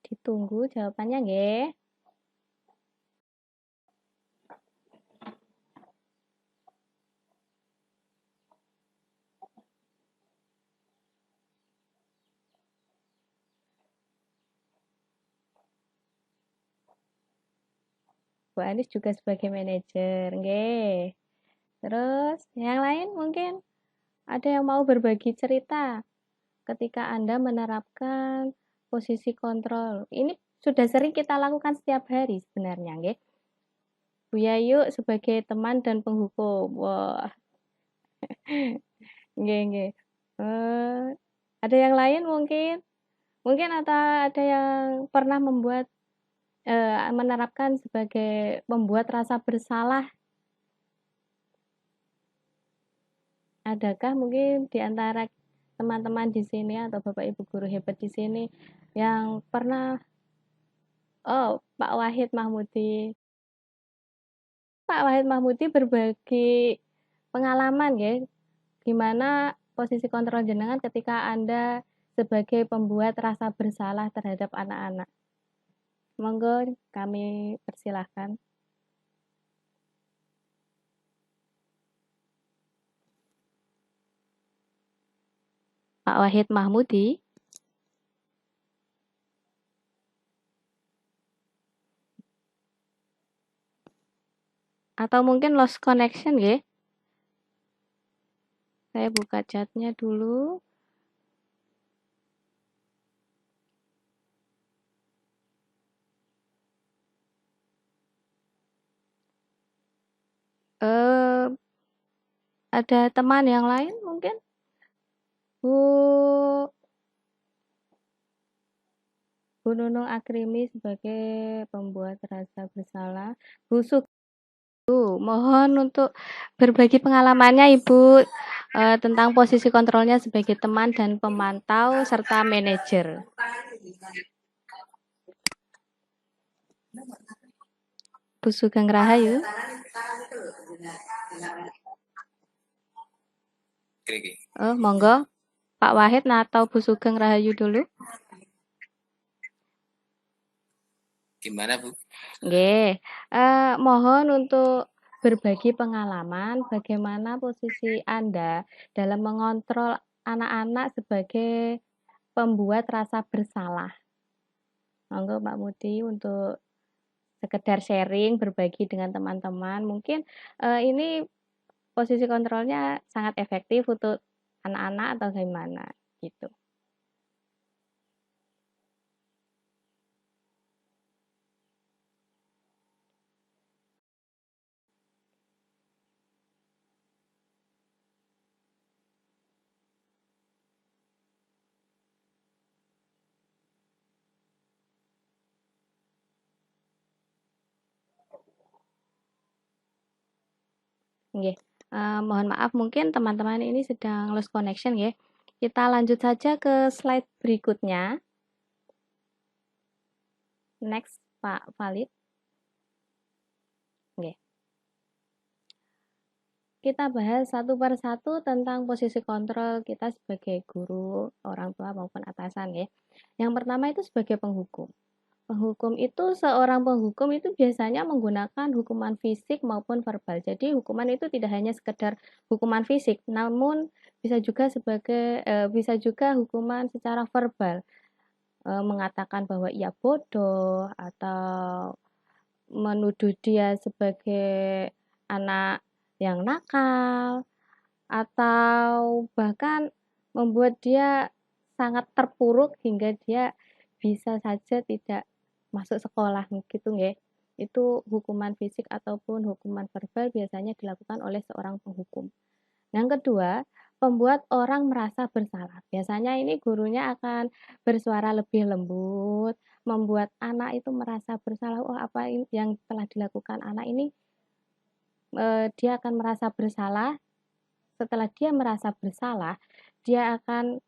Ditunggu jawabannya nggih. Bu Anis juga sebagai manajer, nggih. Terus yang lain mungkin ada yang mau berbagi cerita ketika Anda menerapkan posisi kontrol. Ini sudah sering kita lakukan setiap hari sebenarnya, nggih. Bu Yayu sebagai teman dan penghukum. Wah. Nggih, nggih. Ada yang lain mungkin? Mungkin atau ada yang pernah menerapkan sebagai membuat rasa bersalah. Adakah mungkin di antara teman-teman di sini atau Bapak Ibu guru hebat di sini yang pernah Pak Wahid Mahmudi. Pak Wahid Mahmudi berbagi pengalaman ya, gimana posisi kontrol jenengan ketika Anda sebagai pembuat rasa bersalah terhadap anak-anak. Monggo kami persilahkan. Pak Wahid Mahmudi. Atau mungkin lost connection ya. Saya buka chatnya dulu. Ada teman yang lain mungkin? Bu Nunung Akrimi sebagai pembuat rasa bersalah. Bu Sugu, mohon untuk berbagi pengalamannya Ibu tentang posisi kontrolnya sebagai teman dan pemantau serta manajer. Bu Sugeng Rahayu. Monggo Pak Wahid atau Bu Sugeng Rahayu dulu. Gimana Bu? Nggih, mohon untuk berbagi pengalaman bagaimana posisi Anda dalam mengontrol anak-anak sebagai pembuat rasa bersalah. Monggo Pak Mudi untuk sekedar sharing, berbagi dengan teman-teman. Mungkin ini posisi kontrolnya sangat efektif untuk anak-anak atau gimana gitu. Nggih, mohon maaf mungkin teman-teman ini sedang lost connection ya. Kita lanjut saja ke slide berikutnya. Next, Pak Valid. Nggih. Kita bahas satu per satu tentang posisi kontrol kita sebagai guru, orang tua maupun atasan ya. Yang pertama itu sebagai penghukum. Penghukum itu, seorang penghukum itu biasanya menggunakan hukuman fisik maupun verbal. Jadi hukuman itu tidak hanya sekedar hukuman fisik, namun bisa juga hukuman secara verbal, mengatakan bahwa ia bodoh atau menuduh dia sebagai anak yang nakal, atau bahkan membuat dia sangat terpuruk hingga dia bisa saja tidak masuk sekolah gitu nggih. Itu hukuman fisik ataupun hukuman verbal biasanya dilakukan oleh seorang penghukum. Yang kedua, membuat orang merasa bersalah. Biasanya ini gurunya akan bersuara lebih lembut, membuat anak itu merasa bersalah. Oh, apa yang telah dilakukan anak ini, dia akan merasa bersalah. Setelah dia merasa bersalah, dia akan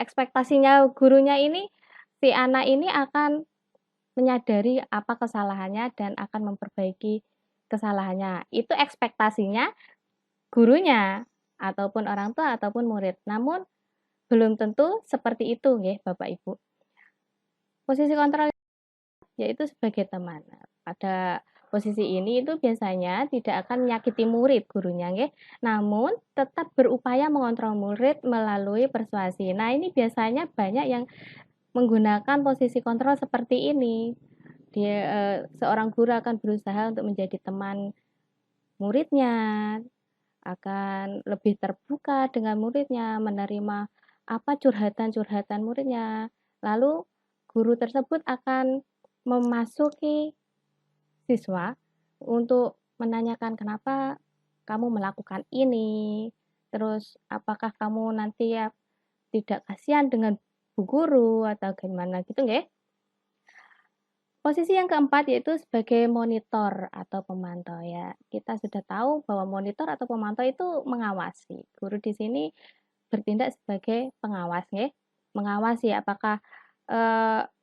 ekspektasinya gurunya ini, si anak ini akan menyadari apa kesalahannya dan akan memperbaiki kesalahannya. Itu ekspektasinya gurunya ataupun orang tua ataupun murid. Namun belum tentu seperti itu nggih Bapak Ibu. Posisi kontrol yaitu sebagai teman. Pada posisi ini itu biasanya tidak akan menyakiti murid gurunya nggih, namun tetap berupaya mengontrol murid melalui persuasi. Nah, ini biasanya banyak yang menggunakan posisi kontrol seperti ini. Seorang guru akan berusaha untuk menjadi teman muridnya, akan lebih terbuka dengan muridnya, menerima apa curhatan-curhatan muridnya. Lalu guru tersebut akan memasuki siswa untuk menanyakan kenapa kamu melakukan ini, terus apakah kamu nanti ya tidak kasihan dengan bu guru atau gimana gitu nggih. Posisi yang keempat yaitu sebagai monitor atau pemantau ya. Kita sudah tahu bahwa monitor atau pemantau itu mengawasi. Guru di sini bertindak sebagai pengawas nggih. Mengawasi apakah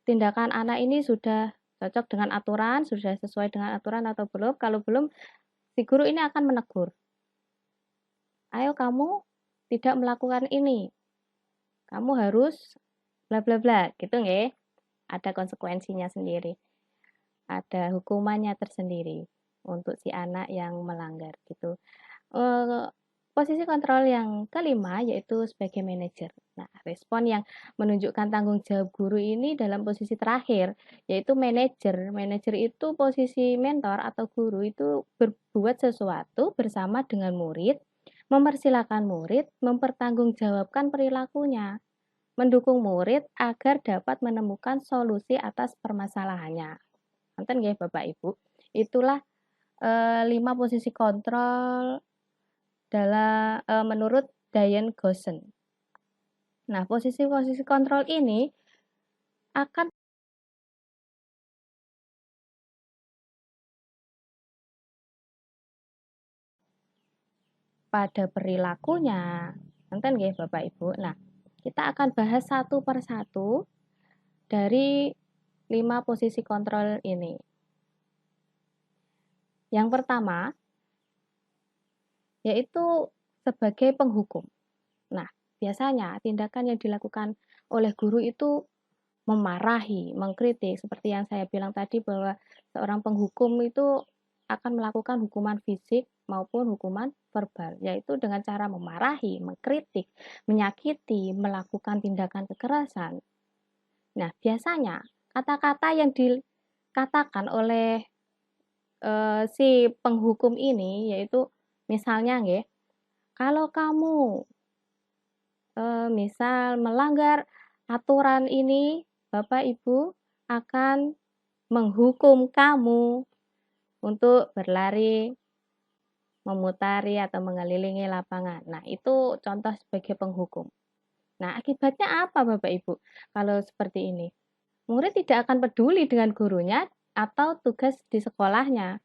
tindakan anak ini sudah cocok dengan aturan, sudah sesuai dengan aturan atau belum. Kalau belum, si guru ini akan menegur. Ayo kamu tidak melakukan ini. Kamu harus bla bla bla gitu nggih. Ada konsekuensinya sendiri. Ada hukumannya tersendiri untuk si anak yang melanggar gitu. Posisi kontrol yang kelima yaitu sebagai manajer. Nah, respon yang menunjukkan tanggung jawab guru ini dalam posisi terakhir yaitu manajer. Manajer itu posisi mentor atau guru itu berbuat sesuatu bersama dengan murid, mempersilahkan murid mempertanggungjawabkan perilakunya, mendukung murid agar dapat menemukan solusi atas permasalahannya. Nonton nggih Bapak Ibu. Itulah 5 posisi kontrol dalam menurut Diane Goshen. Nah, posisi-posisi kontrol ini akan pada perilakunya. Nonton nggih Bapak Ibu. Nah, kita akan bahas satu persatu dari 5 posisi kontrol ini. Yang pertama, yaitu sebagai penghukum. Nah, biasanya tindakan yang dilakukan oleh guru itu memarahi, mengkritik, seperti yang saya bilang tadi bahwa seorang penghukum itu akan melakukan hukuman fisik maupun hukuman verbal, yaitu dengan cara memarahi, mengkritik, menyakiti, melakukan tindakan kekerasan. Nah, biasanya kata-kata yang dikatakan oleh si penghukum ini yaitu misalnya nggih, kalau kamu misal melanggar aturan ini, Bapak Ibu akan menghukum kamu untuk berlari, memutari atau mengelilingi lapangan. Nah, itu contoh sebagai penghukum. Nah, akibatnya apa Bapak Ibu kalau seperti ini? Murid tidak akan peduli dengan gurunya atau tugas di sekolahnya.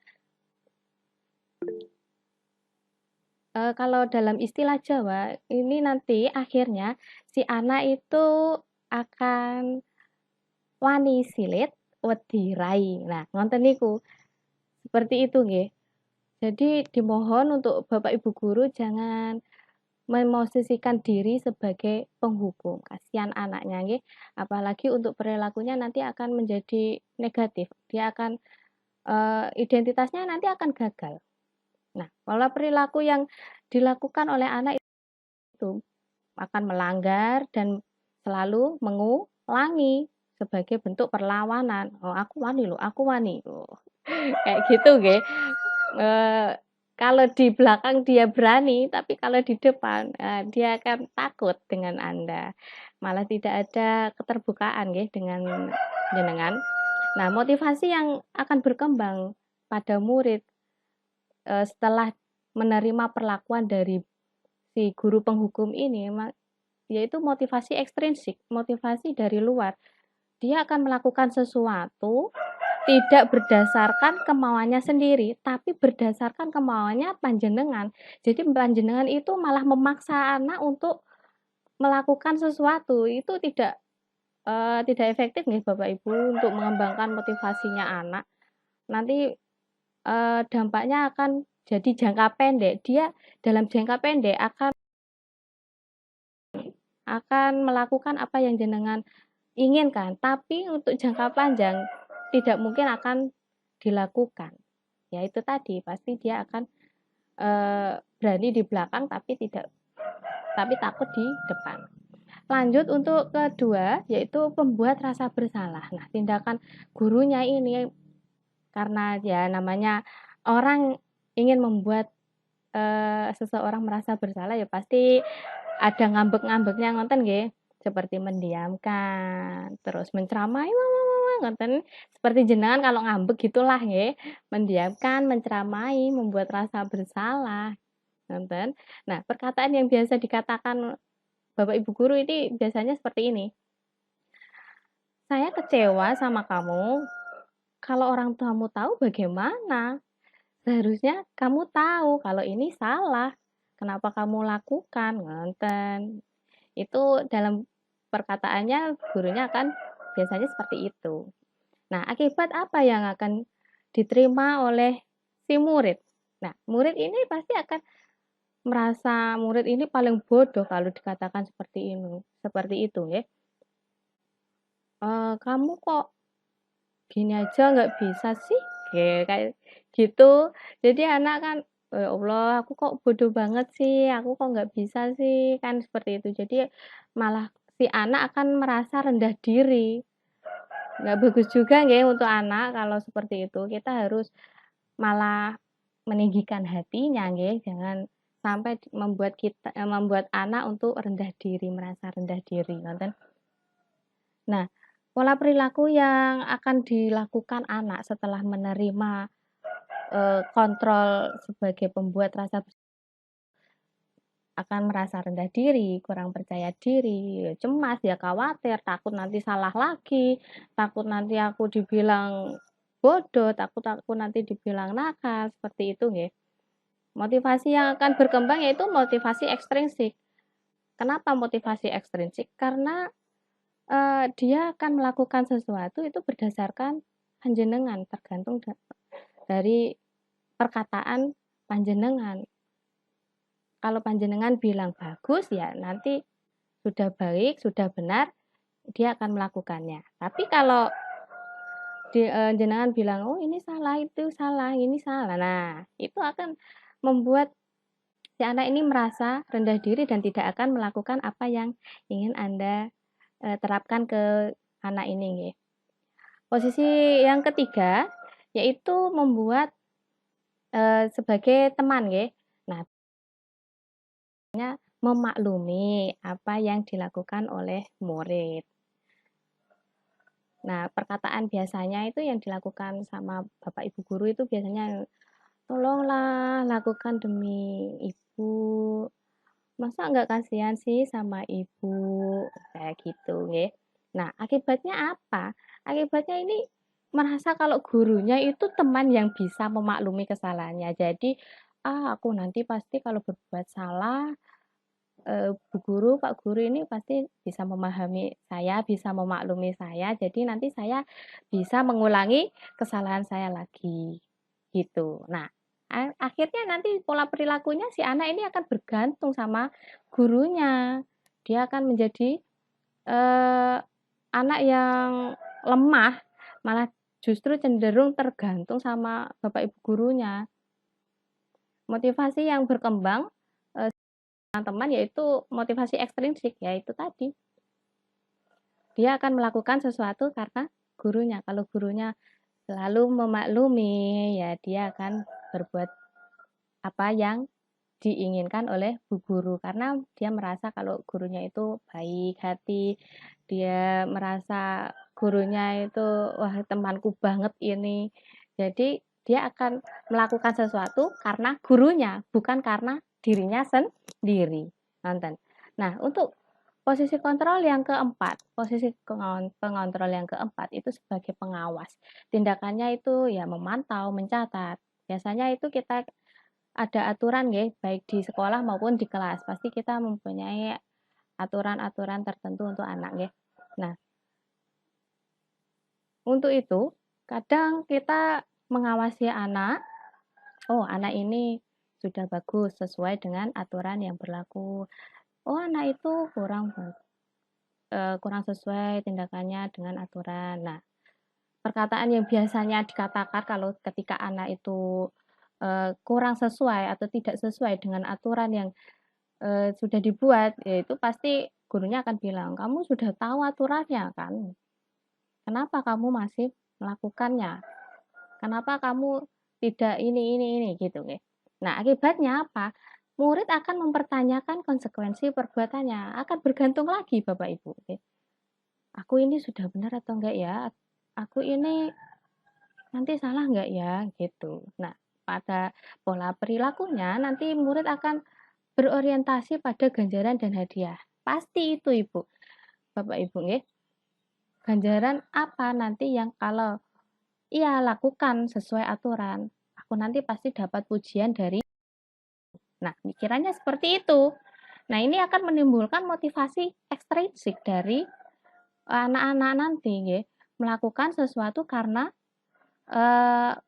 Kalau dalam istilah Jawa, ini nanti akhirnya si anak itu akan wani silit wedi rai. Nah, ngonten niku. Seperti itu nggih. Jadi dimohon untuk Bapak Ibu guru jangan memosisikan diri sebagai penghukum. Kasihan anaknya nggih, apalagi untuk perilakunya nanti akan menjadi negatif. Dia akan identitasnya nanti akan gagal. Nah, pola perilaku yang dilakukan oleh anak itu akan melanggar dan selalu mengulangi sebagai bentuk perlawanan. Oh, aku wani loh, aku wani. Oh, kayak gitu nggih. Kalau di belakang dia berani, tapi kalau di depan dia akan takut dengan Anda. Malah tidak ada keterbukaan nggih dengan jenengan. Nah, motivasi yang akan berkembang pada murid setelah menerima perlakuan dari si guru penghukum ini, yaitu motivasi ekstrinsik, motivasi dari luar. Dia akan melakukan sesuatu tidak berdasarkan kemauannya sendiri, tapi berdasarkan kemauannya panjenengan. Jadi panjenengan itu malah memaksa anak untuk melakukan sesuatu. Itu tidak efektif nih Bapak Ibu untuk mengembangkan motivasinya anak. Nanti dampaknya akan jadi jangka pendek. Dia dalam jangka pendek akan melakukan apa yang jenengan inginkan, tapi untuk jangka panjang tidak mungkin akan dilakukan. Ya itu tadi, pasti dia akan berani di belakang tapi takut di depan. Lanjut untuk kedua, yaitu pembuat rasa bersalah. Nah, tindakan gurunya ini karena ya namanya orang ingin membuat seseorang merasa bersalah ya pasti ada ngambek-ngambeknya ngoten nggih, seperti mendiamkan, terus menceramai ngoten. Seperti jenengan kalau ngambek gitulah nggih, mendiamkan, menceramai, membuat rasa bersalah, ngoten. Nah, perkataan yang biasa dikatakan Bapak Ibu guru ini biasanya seperti ini. Saya kecewa sama kamu. Kalau orang tuamu tahu bagaimana? Seharusnya kamu tahu kalau ini salah. Kenapa kamu lakukan? Ngoten. Itu dalam perkataannya gurunya akan biasanya seperti itu. Nah, akibat apa yang akan diterima oleh si murid? Nah, murid ini pasti akan merasa murid ini paling bodoh kalau dikatakan seperti itu ya. Kamu kok gini aja nggak bisa sih? Kayak gitu. Jadi anak kan, ya Allah, aku kok bodoh banget sih, aku kok nggak bisa sih, kan seperti itu. Jadi malah si anak akan merasa rendah diri. Nggak bagus juga nggih untuk anak kalau seperti itu. Kita harus malah meninggikan hatinya nggih, jangan sampai membuat anak untuk rendah diri, merasa rendah diri, ngoten. Nah, pola perilaku yang akan dilakukan anak setelah menerima kontrol sebagai pembuat rasa akan merasa rendah diri, kurang percaya diri, cemas, ya khawatir, takut nanti salah lagi, takut nanti aku dibilang bodoh, takut aku nanti dibilang nakal, seperti itu nggih. Motivasi yang akan berkembang yaitu motivasi ekstrinsik. Kenapa motivasi ekstrinsik? Karena dia akan melakukan sesuatu itu berdasarkan panjenengan, tergantung dari perkataan panjenengan. Kalau panjenengan bilang bagus ya nanti sudah baik, sudah benar, dia akan melakukannya. Tapi kalau jenengan bilang, oh ini salah, itu salah, ini salah. Nah, itu akan membuat si anak ini merasa rendah diri dan tidak akan melakukan apa yang ingin Anda terapkan ke anak ini nggih. Posisi yang ketiga yaitu membuat sebagai teman nggih. Nah, memaklumi apa yang dilakukan oleh murid. Nah, perkataan biasanya itu yang dilakukan sama Bapak Ibu guru itu biasanya, tolonglah lakukan demi ibu. Masa nggak kasihan sih sama ibu? Kayak gitu, nggih. Nah, akibatnya apa? Akibatnya ini merasa kalau gurunya itu teman yang bisa memaklumi kesalahannya. Jadi, aku nanti pasti kalau berbuat salah, Bu Guru, Pak Guru ini pasti bisa memahami saya, bisa memaklumi saya, jadi nanti saya bisa mengulangi kesalahan saya lagi, gitu. Nah, akhirnya nanti pola perilakunya si anak ini akan bergantung sama gurunya. Dia akan menjadi anak yang lemah, malah justru cenderung tergantung sama bapak ibu gurunya. Motivasi yang berkembang teman-teman yaitu motivasi ekstrinsik, yaitu tadi dia akan melakukan sesuatu karena gurunya. Kalau gurunya selalu memaklumi, ya dia akan berbuat apa yang diinginkan oleh bu guru karena dia merasa kalau gurunya itu baik hati, dia merasa gurunya itu wah temanku banget ini. Jadi dia akan melakukan sesuatu karena gurunya, bukan karena dirinya sendiri. Nonton. Nah, untuk posisi kontrol yang keempat, posisi pengontrol yang keempat itu sebagai pengawas. Tindakannya itu ya memantau, mencatat. Biasanya itu kita ada aturan ya, baik di sekolah maupun di kelas. Pasti kita mempunyai aturan-aturan tertentu untuk anak ya. Nah, untuk itu kadang kita mengawasi anak, oh anak ini sudah bagus sesuai dengan aturan yang berlaku. Oh anak itu kurang sesuai tindakannya dengan aturan. Nah, perkataan yang biasanya dikatakan kalau ketika anak itu kurang sesuai atau tidak sesuai dengan aturan yang sudah dibuat, yaitu pasti gurunya akan bilang, kamu sudah tahu aturannya kan? Kenapa kamu masih melakukannya? Kenapa kamu tidak ini gitu ya. Nah, akibatnya apa? Murid akan mempertanyakan konsekuensi perbuatannya, akan bergantung lagi Bapak Ibu. Aku ini sudah benar atau enggak ya? Aku ini nanti salah enggak ya? Gitu. Nah, pada pola perilakunya nanti murid akan berorientasi pada ganjaran dan hadiah. Pasti itu Ibu. Bapak Ibu nggih. Ganjaran apa nanti yang kalau ia lakukan sesuai aturan, aku nanti pasti dapat pujian dari. Nah, pikirannya seperti itu. Nah, ini akan menimbulkan motivasi ekstrinsik dari anak-anak nanti nggih, melakukan sesuatu karena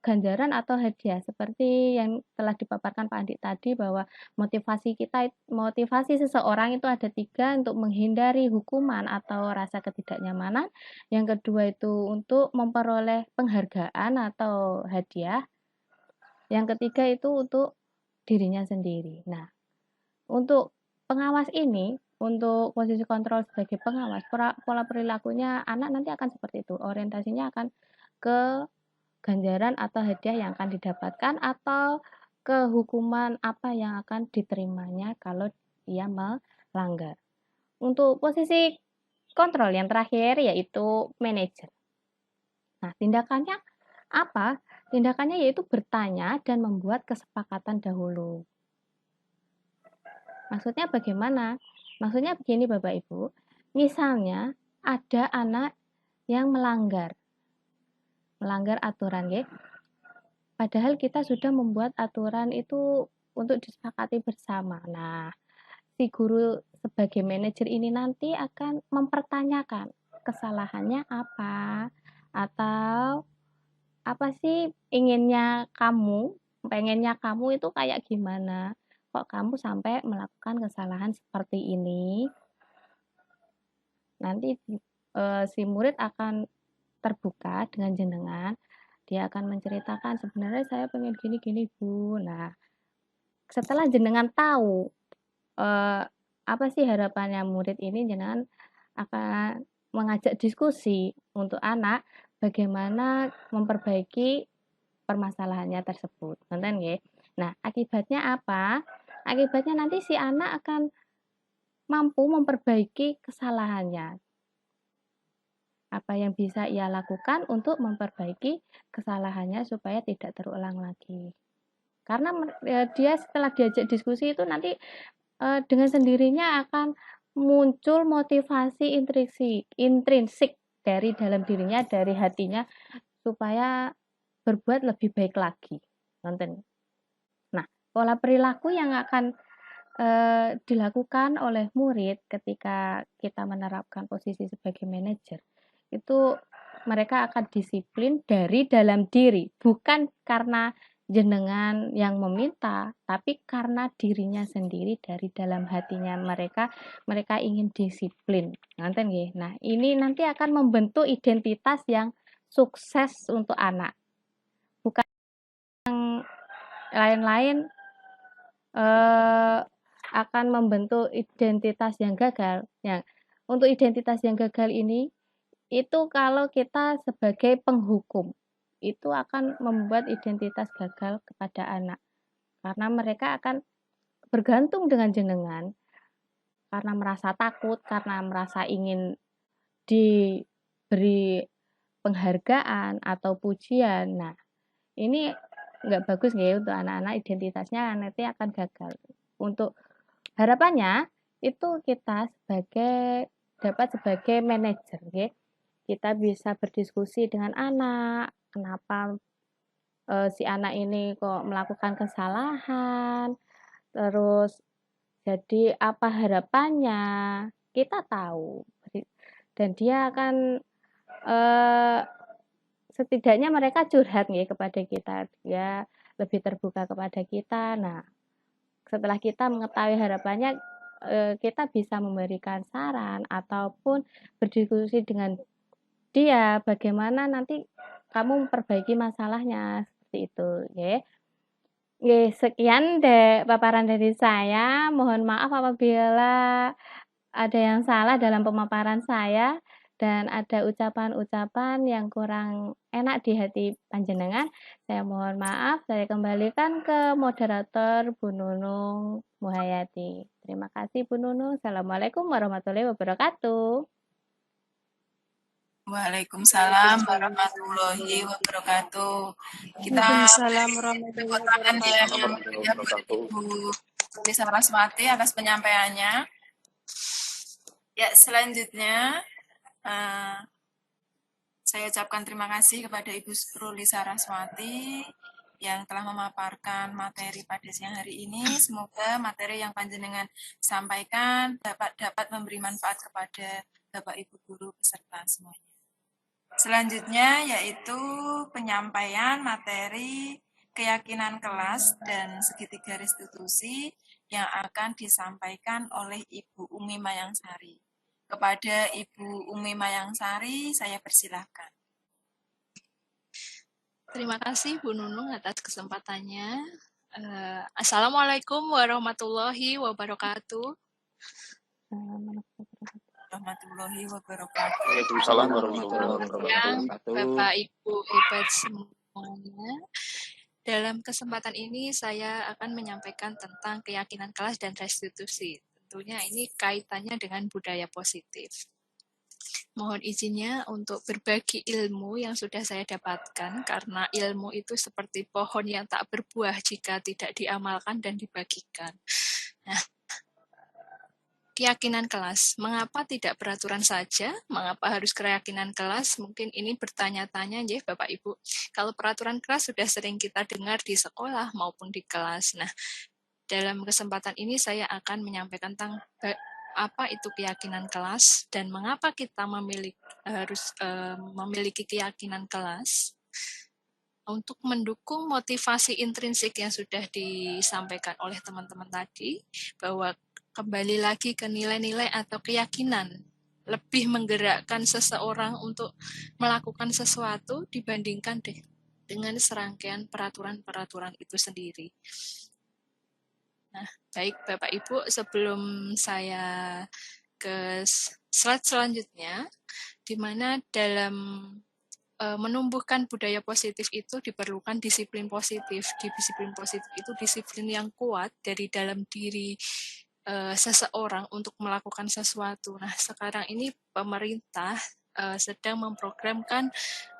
ganjaran atau hadiah seperti yang telah dipaparkan Pak Andi tadi bahwa motivasi seseorang itu ada 3 untuk menghindari hukuman atau rasa ketidaknyamanan, yang kedua itu untuk memperoleh penghargaan atau hadiah, yang ketiga itu untuk dirinya sendiri. Nah, untuk pengawas ini, untuk posisi kontrol sebagai pengawas, pola perilakunya anak nanti akan seperti itu, orientasinya akan ke ganjaran atau hadiah yang akan didapatkan atau ke hukuman apa yang akan diterimanya kalau ia melanggar. Untuk posisi kontrol yang terakhir yaitu manajer. Nah, tindakannya apa? Tindakannya yaitu bertanya dan membuat kesepakatan dahulu. Maksudnya bagaimana? Maksudnya begini Bapak Ibu, misalnya ada anak yang melanggar aturan ya. Padahal kita sudah membuat aturan itu untuk disepakati bersama. Nah, si guru sebagai manajer ini nanti akan mempertanyakan kesalahannya apa atau apa sih pengennya kamu itu kayak gimana? Kok kamu sampai melakukan kesalahan seperti ini? Nanti si murid akan terbuka dengan jenengan, dia akan menceritakan sebenarnya saya pengen gini Bu. Nah, setelah jenengan tahu apa sih harapannya murid ini, jenengan akan mengajak diskusi untuk anak bagaimana memperbaiki permasalahannya tersebut. Nonton nggih. Nah, akibatnya apa? Akibatnya nanti si anak akan mampu memperbaiki kesalahannya. Apa yang bisa ia lakukan untuk memperbaiki kesalahannya supaya tidak terulang lagi. Karena dia setelah diajak diskusi itu nanti dengan sendirinya akan muncul motivasi intrinsik dari dalam dirinya, dari hatinya supaya berbuat lebih baik lagi. Nonton. Nah, pola perilaku yang akan dilakukan oleh murid ketika kita menerapkan posisi sebagai manajer itu mereka akan disiplin dari dalam diri, bukan karena jenengan yang meminta, tapi karena dirinya sendiri dari dalam hatinya mereka ingin disiplin. Nganten nggih. Nah, ini nanti akan membentuk identitas yang sukses untuk anak. Bukan yang lain-lain akan membentuk identitas yang gagal. Ya, untuk identitas yang gagal ini itu kalau kita sebagai penghukum itu akan membuat identitas gagal kepada anak karena mereka akan bergantung dengan jenengan karena merasa takut, karena merasa ingin diberi penghargaan atau pujian. Nah, ini nggak bagus nggih untuk anak-anak, identitasnya nanti akan gagal. Untuk harapannya itu kita dapat sebagai manajer nggih. Kita bisa berdiskusi dengan anak, kenapa si anak ini kok melakukan kesalahan, terus jadi apa harapannya, kita tahu. Dan dia akan setidaknya mereka curhat nih kepada kita, dia lebih terbuka kepada kita. Nah, setelah kita mengetahui harapannya, kita bisa memberikan saran ataupun berdiskusi dengan dia bagaimana nanti kamu memperbaiki masalahnya seperti itu ya. Sekian paparan dari saya. Mohon maaf apabila ada yang salah dalam pemaparan saya dan ada ucapan-ucapan yang kurang enak di hati panjenengan. Saya mohon maaf. Saya kembalikan ke moderator Bu Nunung Muhayati. Terima kasih Bu Nunung. Assalamualaikum warahmatullahi wabarakatuh. Waalaikumsalam warahmatullahi wabarakatuh. Kita Waalaikumsalam warahmatullahi tepuk tangan ya wabarakatuh. Ibu Saraswati atas penyampaiannya. Ya, selanjutnya saya ucapkan terima kasih kepada Ibu Ruli Saraswati yang telah memaparkan materi pada siang hari ini. Semoga materi yang panjenengan sampaikan dapat memberi manfaat kepada Bapak Ibu guru peserta semuanya. Selanjutnya yaitu penyampaian materi keyakinan kelas dan segitiga restitusi yang akan disampaikan oleh Ibu Umi Mayangsari. Kepada Ibu Umi Mayangsari, saya persilahkan. Terima kasih Bu Nunung atas kesempatannya. Assalamualaikum warahmatullahi wabarakatuh. Warahmatullahi wabarakatuh. Waalaikumsalam warahmatullahi wabarakatuh. Bapak Ibu hebat semuanya. Dalam kesempatan ini saya akan menyampaikan tentang keyakinan kelas dan restitusi. Tentunya ini kaitannya dengan budaya positif. Mohon izinnya untuk berbagi ilmu yang sudah saya dapatkan, karena ilmu itu seperti pohon yang tak berbuah jika tidak diamalkan dan dibagikan. Nah, keyakinan kelas. Mengapa tidak peraturan saja? Mengapa harus keyakinan kelas? Mungkin ini bertanya-tanya ya Bapak Ibu. Kalau peraturan kelas sudah sering kita dengar di sekolah maupun di kelas. Nah, dalam kesempatan ini saya akan menyampaikan tentang apa itu keyakinan kelas dan mengapa kita harus memiliki keyakinan kelas. Untuk mendukung motivasi intrinsik yang sudah disampaikan oleh teman-teman tadi, bahwa kembali lagi ke nilai-nilai atau keyakinan lebih menggerakkan seseorang untuk melakukan sesuatu dibandingkan dengan serangkaian peraturan-peraturan itu sendiri. Nah, baik Bapak Ibu, sebelum saya ke slide selanjutnya, di mana dalam menumbuhkan budaya positif itu diperlukan disiplin positif. Disiplin positif itu disiplin yang kuat dari dalam diri seseorang untuk melakukan sesuatu. Nah, sekarang ini pemerintah sedang memprogramkan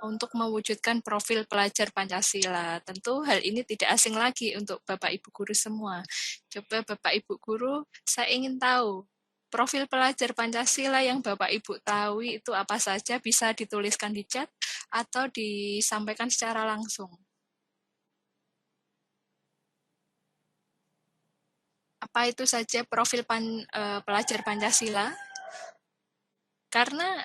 untuk mewujudkan profil pelajar Pancasila. Tentu hal ini tidak asing lagi untuk Bapak Ibu guru semua. Coba Bapak Ibu guru, saya ingin tahu profil pelajar Pancasila yang Bapak Ibu tahu itu apa saja, bisa dituliskan di chat atau disampaikan secara langsung. Apa itu saja profil pelajar Pancasila? Karena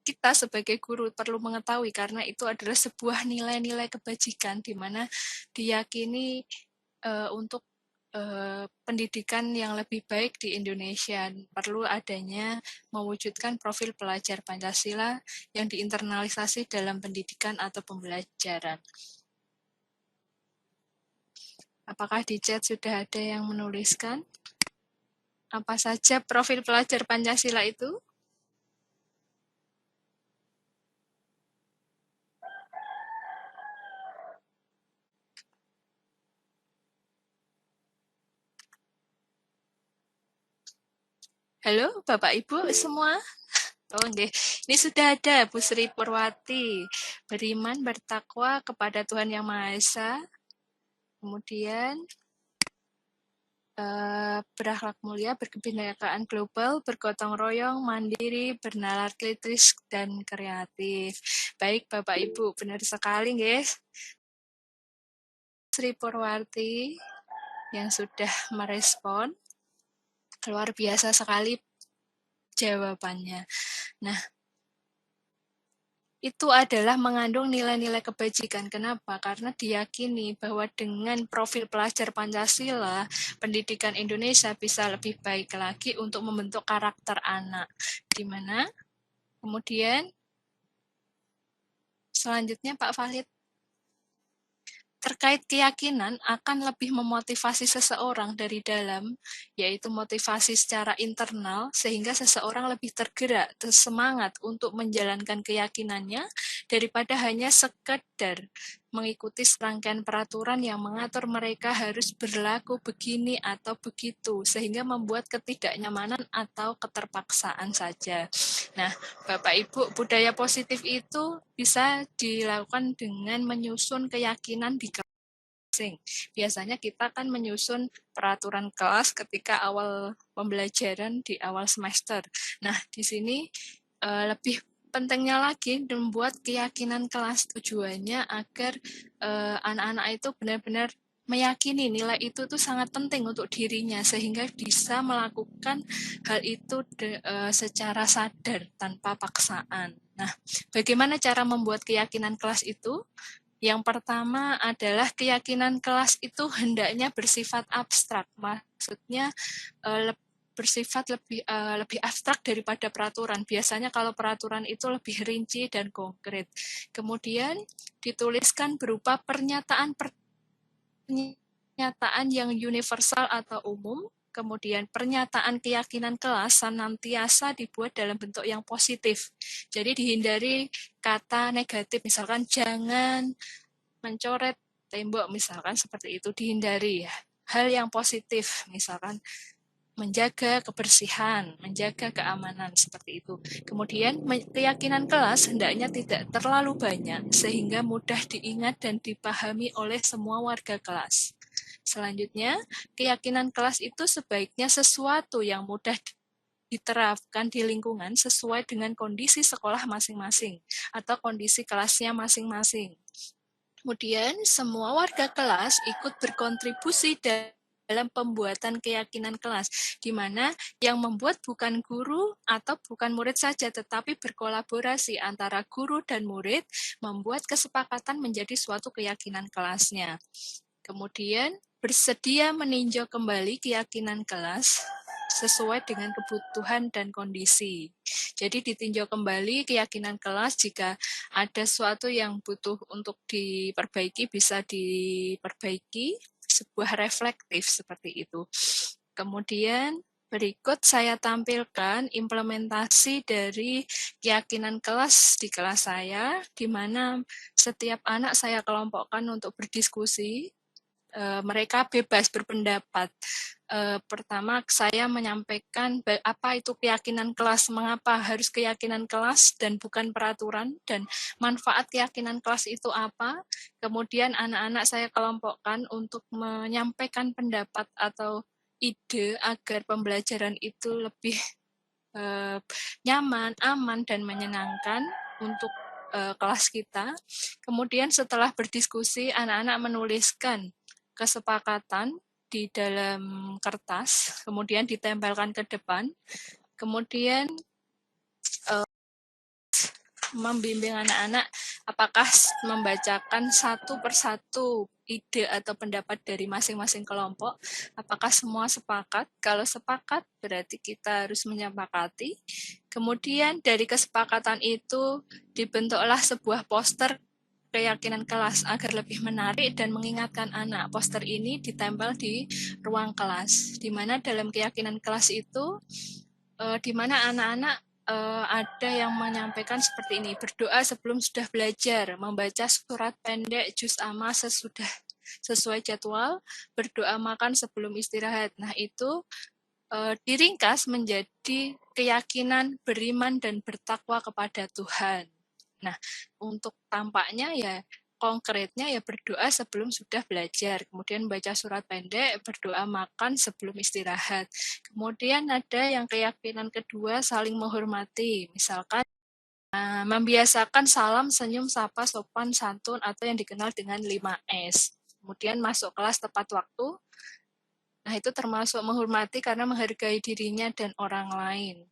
kita sebagai guru perlu mengetahui karena itu adalah sebuah nilai-nilai kebajikan di mana diyakini untuk pendidikan yang lebih baik di Indonesia. Perlu adanya mewujudkan profil pelajar Pancasila yang diinternalisasi dalam pendidikan atau pembelajaran. Apakah di chat sudah ada yang menuliskan? Apa saja profil pelajar Pancasila itu? Halo, Bapak Ibu semua. Oh, okay. Ini sudah ada Bu Sri Purwati. Beriman, bertakwa kepada Tuhan Yang Maha Esa. Kemudian berakhlak mulia, berkebinekaan global, bergotong royong, mandiri, bernalar kritis, dan kreatif. Baik, Bapak Ibu, benar sekali, guys. Sri Purwati yang sudah merespon. Luar biasa sekali jawabannya. Nah, itu adalah mengandung nilai-nilai kebajikan. Kenapa? Karena diyakini bahwa dengan profil pelajar Pancasila, pendidikan Indonesia bisa lebih baik lagi untuk membentuk karakter anak. Di mana kemudian selanjutnya Pak Fahid, terkait keyakinan akan lebih memotivasi seseorang dari dalam, yaitu motivasi secara internal, sehingga seseorang lebih tergerak, tersemangat untuk menjalankan keyakinannya, daripada hanya sekedar mengikuti serangkaian peraturan yang mengatur mereka harus berlaku begini atau begitu, sehingga membuat ketidaknyamanan atau keterpaksaan saja. Nah, Bapak Ibu, budaya positif itu bisa dilakukan dengan menyusun keyakinan di kelas. Biasanya kita kan menyusun peraturan kelas ketika awal pembelajaran di awal semester. Nah, di sini lebih pentingnya lagi membuat keyakinan kelas, tujuannya agar anak-anak itu benar-benar meyakini nilai itu tuh sangat penting untuk dirinya sehingga bisa melakukan hal itu secara sadar tanpa paksaan. Nah, bagaimana cara membuat keyakinan kelas itu? Yang pertama adalah keyakinan kelas itu hendaknya bersifat abstrak, maksudnya bersifat lebih abstrak daripada peraturan. Biasanya kalau peraturan itu lebih rinci dan konkret. Kemudian dituliskan berupa pernyataan yang universal atau umum. Kemudian pernyataan keyakinan kelas senantiasa dibuat dalam bentuk yang positif. Jadi dihindari kata negatif, misalkan jangan mencoret tembok, misalkan seperti itu, dihindari ya. Hal yang positif, misalkan menjaga kebersihan, menjaga keamanan, seperti itu. Kemudian keyakinan kelas hendaknya tidak terlalu banyak, sehingga mudah diingat dan dipahami oleh semua warga kelas. Selanjutnya, keyakinan kelas itu sebaiknya sesuatu yang mudah diterapkan di lingkungan sesuai dengan kondisi sekolah masing-masing atau kondisi kelasnya masing-masing. Kemudian, semua warga kelas ikut berkontribusi dalam pembuatan keyakinan kelas, di mana yang membuat bukan guru atau bukan murid saja, tetapi berkolaborasi antara guru dan murid, membuat kesepakatan menjadi suatu keyakinan kelasnya. Kemudian, bersedia meninjau kembali keyakinan kelas sesuai dengan kebutuhan dan kondisi. Jadi ditinjau kembali keyakinan kelas, jika ada sesuatu yang butuh untuk diperbaiki, bisa diperbaiki, sebuah reflektif seperti itu. Kemudian berikut saya tampilkan implementasi dari keyakinan kelas di kelas saya, di mana setiap anak saya kelompokkan untuk berdiskusi. Mereka bebas berpendapat. Pertama, saya menyampaikan apa itu keyakinan kelas, mengapa harus keyakinan kelas dan bukan peraturan, dan manfaat keyakinan kelas itu apa. Kemudian anak-anak saya kelompokkan untuk menyampaikan pendapat atau ide agar pembelajaran itu lebih nyaman, aman, dan menyenangkan untuk kelas kita. Kemudian setelah berdiskusi, anak-anak menuliskan kesepakatan di dalam kertas, kemudian ditempelkan ke depan, kemudian membimbing anak-anak apakah membacakan satu persatu ide atau pendapat dari masing-masing kelompok, apakah semua sepakat? Kalau sepakat berarti kita harus menyepakati. Kemudian dari kesepakatan itu dibentuklah sebuah poster keyakinan kelas agar lebih menarik dan mengingatkan anak. Poster ini ditempel di ruang kelas, di mana dalam keyakinan kelas itu, di mana anak-anak ada yang menyampaikan seperti ini, berdoa sebelum sudah belajar, membaca surat pendek juz amma sesuai jadwal, berdoa makan sebelum istirahat. Nah, itu diringkas menjadi keyakinan beriman dan bertakwa kepada Tuhan. Nah, untuk tampaknya ya konkretnya ya berdoa sebelum sudah belajar, kemudian baca surat pendek, berdoa makan sebelum istirahat. Kemudian ada yang keyakinan kedua saling menghormati, misalkan membiasakan salam, senyum, sapa, sopan, santun atau yang dikenal dengan 5S. Kemudian masuk kelas tepat waktu. Nah, itu termasuk menghormati karena menghargai dirinya dan orang lain.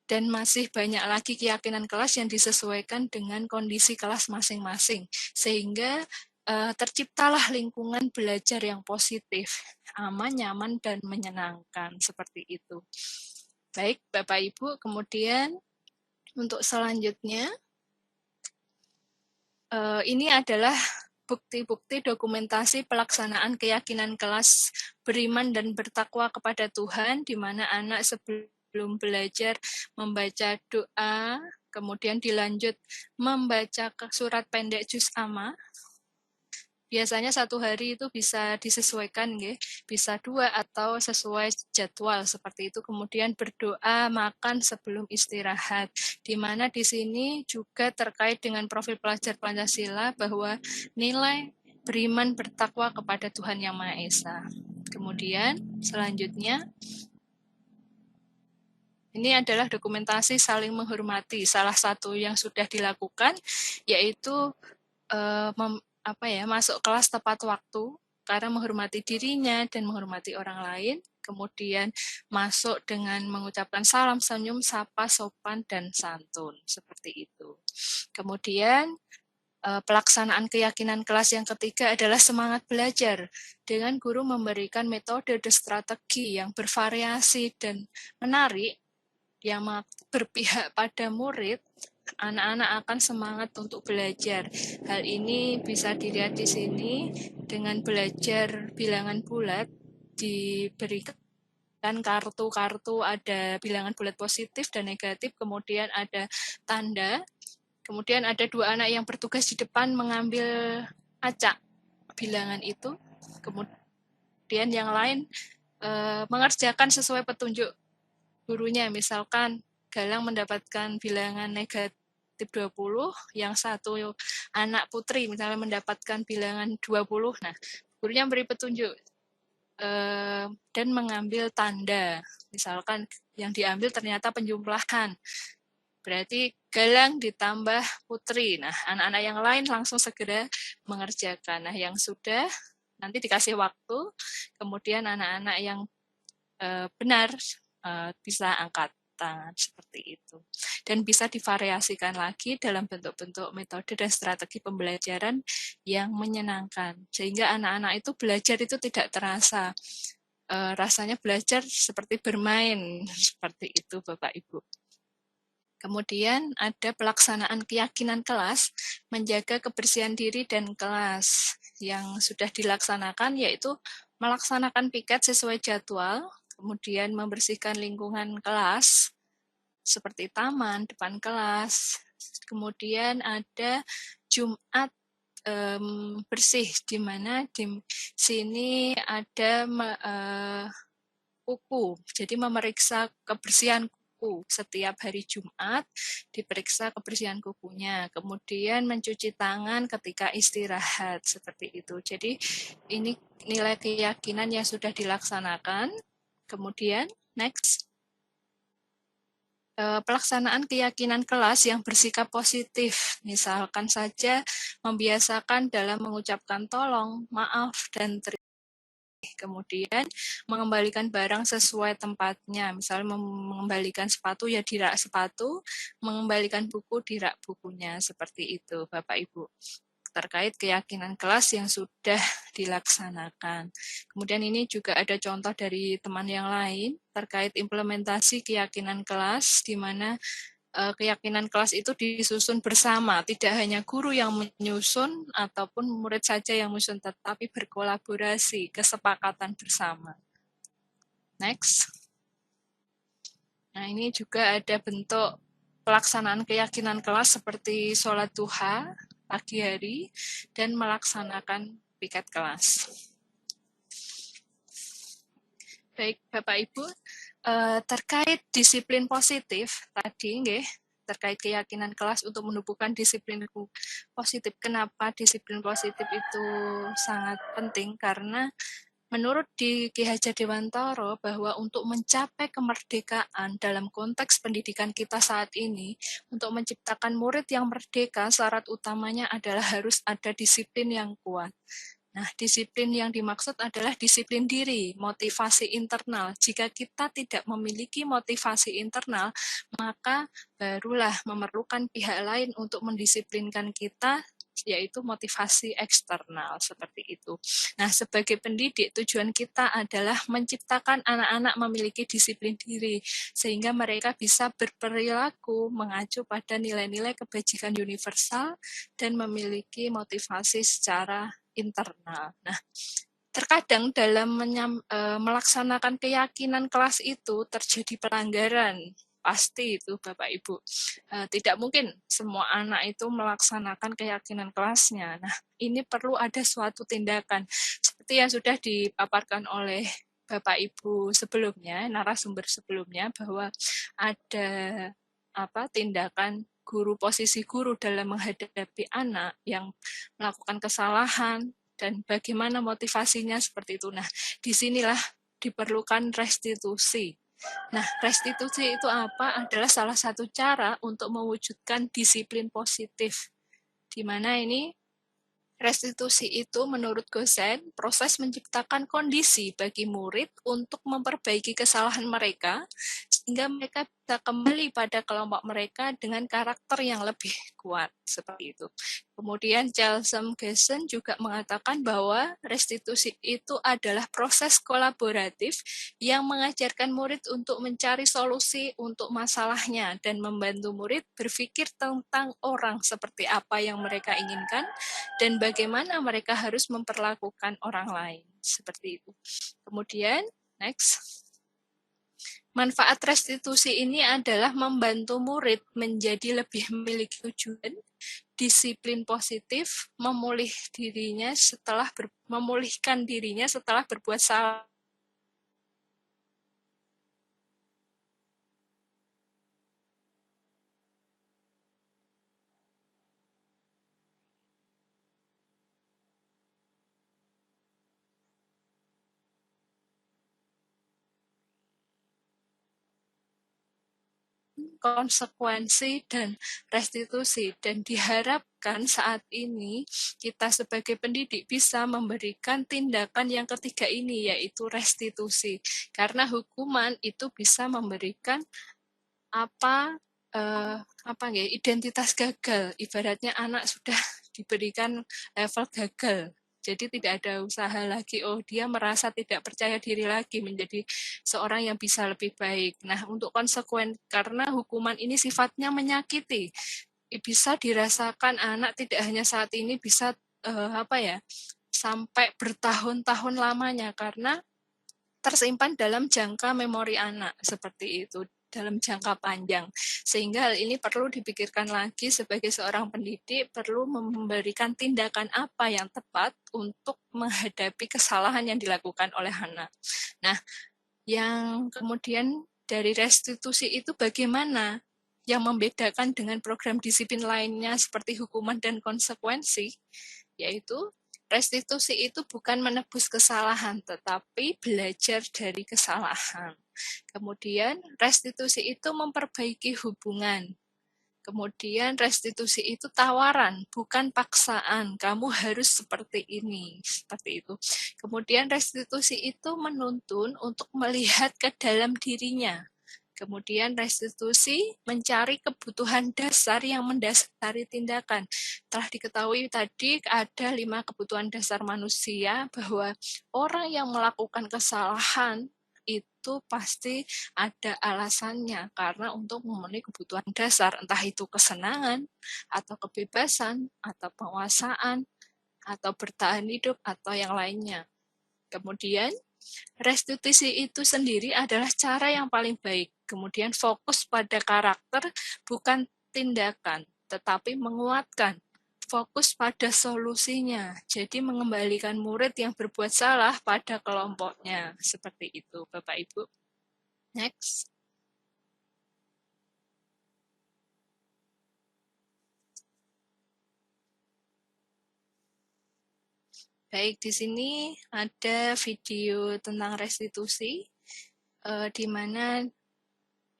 Dan masih banyak lagi keyakinan kelas yang disesuaikan dengan kondisi kelas masing-masing, sehingga terciptalah lingkungan belajar yang positif, aman, nyaman, dan menyenangkan, seperti itu. Baik, Bapak Ibu, kemudian untuk selanjutnya, ini adalah bukti-bukti dokumentasi pelaksanaan keyakinan kelas beriman dan bertakwa kepada Tuhan, di mana anak sebelum belajar membaca doa, kemudian dilanjut membaca surat pendek juz amma. Biasanya satu hari itu bisa disesuaikan, bisa 2 atau sesuai jadwal seperti itu. Kemudian berdoa makan sebelum istirahat, di mana di sini juga terkait dengan profil pelajar Pancasila bahwa nilai beriman bertakwa kepada Tuhan Yang Maha Esa. Kemudian selanjutnya, ini adalah dokumentasi saling menghormati. Salah satu yang sudah dilakukan yaitu masuk kelas tepat waktu karena menghormati dirinya dan menghormati orang lain. Kemudian masuk dengan mengucapkan salam, senyum, sapa, sopan, dan santun. Seperti itu. Kemudian pelaksanaan keyakinan kelas yang ketiga adalah semangat belajar dengan guru memberikan metode dan strategi yang bervariasi dan menarik yang berpihak pada murid. Anak-anak akan semangat untuk belajar. Hal ini bisa dilihat di sini dengan belajar bilangan bulat, diberikan kartu-kartu, ada bilangan bulat positif dan negatif, kemudian ada tanda, kemudian ada 2 anak yang bertugas di depan mengambil acak bilangan itu, kemudian yang lain mengerjakan sesuai petunjuk gurunya, misalkan Galang mendapatkan bilangan negatif 20, yang satu anak putri misalnya mendapatkan bilangan 20. Nah, gurunya beri petunjuk dan mengambil tanda. Misalkan yang diambil ternyata penjumlahan. Berarti Galang ditambah putri. Nah, anak-anak yang lain langsung segera mengerjakan. Nah, yang sudah nanti dikasih waktu, kemudian anak-anak yang benar bisa angkat tangan seperti itu. Dan bisa divariasikan lagi dalam bentuk-bentuk metode dan strategi pembelajaran yang menyenangkan. Sehingga anak-anak itu belajar itu tidak terasa. Rasanya belajar seperti bermain. Seperti itu Bapak Ibu. Kemudian ada pelaksanaan keyakinan kelas, menjaga kebersihan diri dan kelas. Yang sudah dilaksanakan yaitu melaksanakan piket sesuai jadwal, kemudian membersihkan lingkungan kelas, seperti taman, depan kelas. Kemudian ada Jumat bersih, di mana di sini ada kuku. Jadi memeriksa kebersihan kuku. Setiap hari Jumat diperiksa kebersihan kukunya. Kemudian mencuci tangan ketika istirahat, seperti itu. Jadi ini nilai keyakinan yang sudah dilaksanakan. Kemudian, next. Pelaksanaan keyakinan kelas yang bersikap positif. Misalkan saja membiasakan dalam mengucapkan tolong, maaf, dan terima Kemudian mengembalikan barang sesuai tempatnya, misalnya mengembalikan sepatu ya di rak sepatu, mengembalikan buku di rak bukunya, seperti itu Bapak Ibu. Terkait keyakinan kelas yang sudah dilaksanakan. Kemudian ini juga ada contoh dari teman yang lain terkait implementasi keyakinan kelas, di mana keyakinan kelas itu disusun bersama, tidak hanya guru yang menyusun ataupun murid saja yang menyusun, tetapi berkolaborasi, kesepakatan bersama. Next. Nah, ini juga ada bentuk pelaksanaan keyakinan kelas seperti sholat duha pagi hari dan melaksanakan piket kelas. Baik, Bapak Ibu, terkait disiplin positif tadi, nggih, terkait keyakinan kelas untuk menumbuhkan disiplin positif. Kenapa disiplin positif itu sangat penting? Karena menurut Ki Hajar Dewantara bahwa untuk mencapai kemerdekaan dalam konteks pendidikan kita saat ini, untuk menciptakan murid yang merdeka, syarat utamanya adalah harus ada disiplin yang kuat. Nah, disiplin yang dimaksud adalah disiplin diri, motivasi internal. Jika kita tidak memiliki motivasi internal, maka barulah memerlukan pihak lain untuk mendisiplinkan kita, yaitu motivasi eksternal, seperti itu. Nah, sebagai pendidik, tujuan kita adalah menciptakan anak-anak memiliki disiplin diri, sehingga mereka bisa berperilaku mengacu pada nilai-nilai kebajikan universal dan memiliki motivasi secara internal. Nah, terkadang dalam melaksanakan keyakinan kelas itu terjadi pelanggaran. Pasti itu Bapak Ibu. Tidak mungkin semua anak itu melaksanakan keyakinan kelasnya. Nah, ini perlu ada suatu tindakan. Seperti yang sudah dipaparkan oleh Bapak Ibu sebelumnya, narasumber sebelumnya, bahwa ada tindakan guru, posisi guru dalam menghadapi anak yang melakukan kesalahan, dan bagaimana motivasinya seperti itu. Nah, disinilah diperlukan restitusi. Nah, restitusi itu apa? Adalah salah satu cara untuk mewujudkan disiplin positif. Di mana ini restitusi itu menurut Gosen, proses menciptakan kondisi bagi murid untuk memperbaiki kesalahan mereka, sehingga mereka bisa kembali pada kelompok mereka dengan karakter yang lebih kuat, seperti itu. Kemudian Chelsom Gosen juga mengatakan bahwa restitusi itu adalah proses kolaboratif yang mengajarkan murid untuk mencari solusi untuk masalahnya dan membantu murid berpikir tentang orang seperti apa yang mereka inginkan dan bagaimana mereka harus memperlakukan orang lain, seperti itu. Kemudian, next. Manfaat restitusi ini adalah membantu murid menjadi lebih memiliki tujuan, disiplin positif, memulihkan dirinya setelah berbuat salah. Konsekuensi dan restitusi, dan diharapkan saat ini kita sebagai pendidik bisa memberikan tindakan yang ketiga ini, yaitu restitusi, karena hukuman itu bisa memberikan identitas gagal. Ibaratnya anak sudah diberikan level gagal, jadi tidak ada usaha lagi, dia merasa tidak percaya diri lagi menjadi seorang yang bisa lebih baik. Nah, untuk konsekuen, karena hukuman ini sifatnya menyakiti, bisa dirasakan anak tidak hanya saat ini, bisa sampai bertahun-tahun lamanya, karena tersimpan dalam jangka memori anak, seperti itu, dalam jangka panjang. Sehingga hal ini perlu dipikirkan lagi sebagai seorang pendidik, perlu memberikan tindakan apa yang tepat untuk menghadapi kesalahan yang dilakukan oleh anak. Nah, yang kemudian dari restitusi itu bagaimana yang membedakan dengan program disiplin lainnya seperti hukuman dan konsekuensi, yaitu restitusi itu bukan menebus kesalahan, tetapi belajar dari kesalahan. Kemudian restitusi itu memperbaiki hubungan. Kemudian restitusi itu tawaran, bukan paksaan. Kamu harus seperti ini, seperti itu. Kemudian restitusi itu menuntun untuk melihat ke dalam dirinya. Kemudian restitusi mencari kebutuhan dasar yang mendasari tindakan. Telah diketahui tadi ada 5 kebutuhan dasar manusia, bahwa orang yang melakukan kesalahan itu pasti ada alasannya, karena untuk memenuhi kebutuhan dasar, entah itu kesenangan, atau kebebasan, atau penguasaan, atau bertahan hidup, atau yang lainnya. Kemudian, restitusi itu sendiri adalah cara yang paling baik. Kemudian fokus pada karakter, bukan tindakan, tetapi menguatkan. Fokus pada solusinya. Jadi mengembalikan murid yang berbuat salah pada kelompoknya. Seperti itu, Bapak Ibu. Next. Baik, di sini ada video tentang restitusi, di mana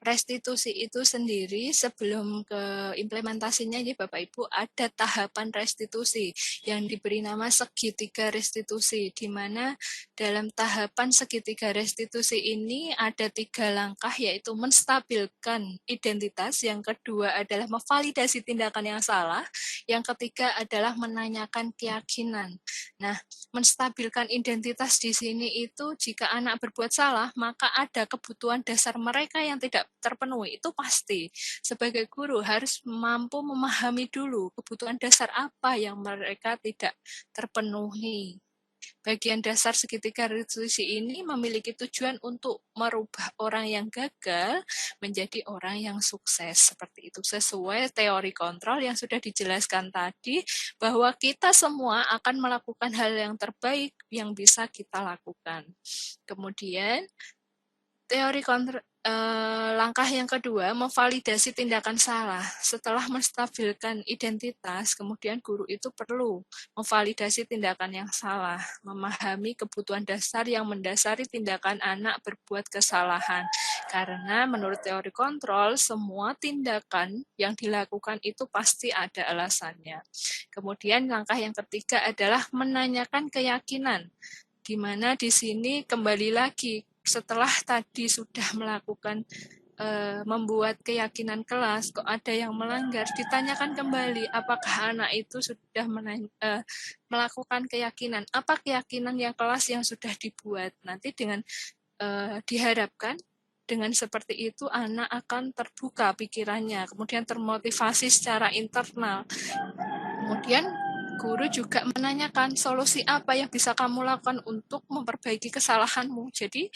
restitusi itu sendiri sebelum ke implementasinya ya Bapak Ibu, ada tahapan restitusi yang diberi nama segitiga restitusi, di mana dalam tahapan segitiga restitusi ini ada 3 langkah, yaitu menstabilkan identitas, yang kedua adalah memvalidasi tindakan yang salah, yang ketiga adalah menanyakan keyakinan. Nah, menstabilkan identitas di sini itu jika anak berbuat salah, maka ada kebutuhan dasar mereka yang tidak terpenuhi, itu pasti. Sebagai guru harus mampu memahami dulu kebutuhan dasar apa yang mereka tidak terpenuhi. Bagian dasar segitiga restitusi ini memiliki tujuan untuk merubah orang yang gagal menjadi orang yang sukses. Seperti itu, sesuai teori kontrol yang sudah dijelaskan tadi, bahwa kita semua akan melakukan hal yang terbaik yang bisa kita lakukan. Kemudian, teori kontrol, langkah yang kedua, memvalidasi tindakan salah. Setelah menstabilkan identitas, kemudian guru itu perlu memvalidasi tindakan yang salah, memahami kebutuhan dasar yang mendasari tindakan anak berbuat kesalahan. Karena menurut teori kontrol, semua tindakan yang dilakukan itu pasti ada alasannya. Kemudian langkah yang ketiga adalah menanyakan keyakinan, di mana di sini kembali lagi, setelah tadi sudah melakukan membuat keyakinan kelas, kok ada yang melanggar, ditanyakan kembali apakah anak itu sudah melakukan keyakinan, apa keyakinan yang kelas yang sudah dibuat. Nanti dengan diharapkan dengan seperti itu anak akan terbuka pikirannya, kemudian termotivasi secara internal. Kemudian guru juga menanyakan solusi apa yang bisa kamu lakukan untuk memperbaiki kesalahanmu. Jadi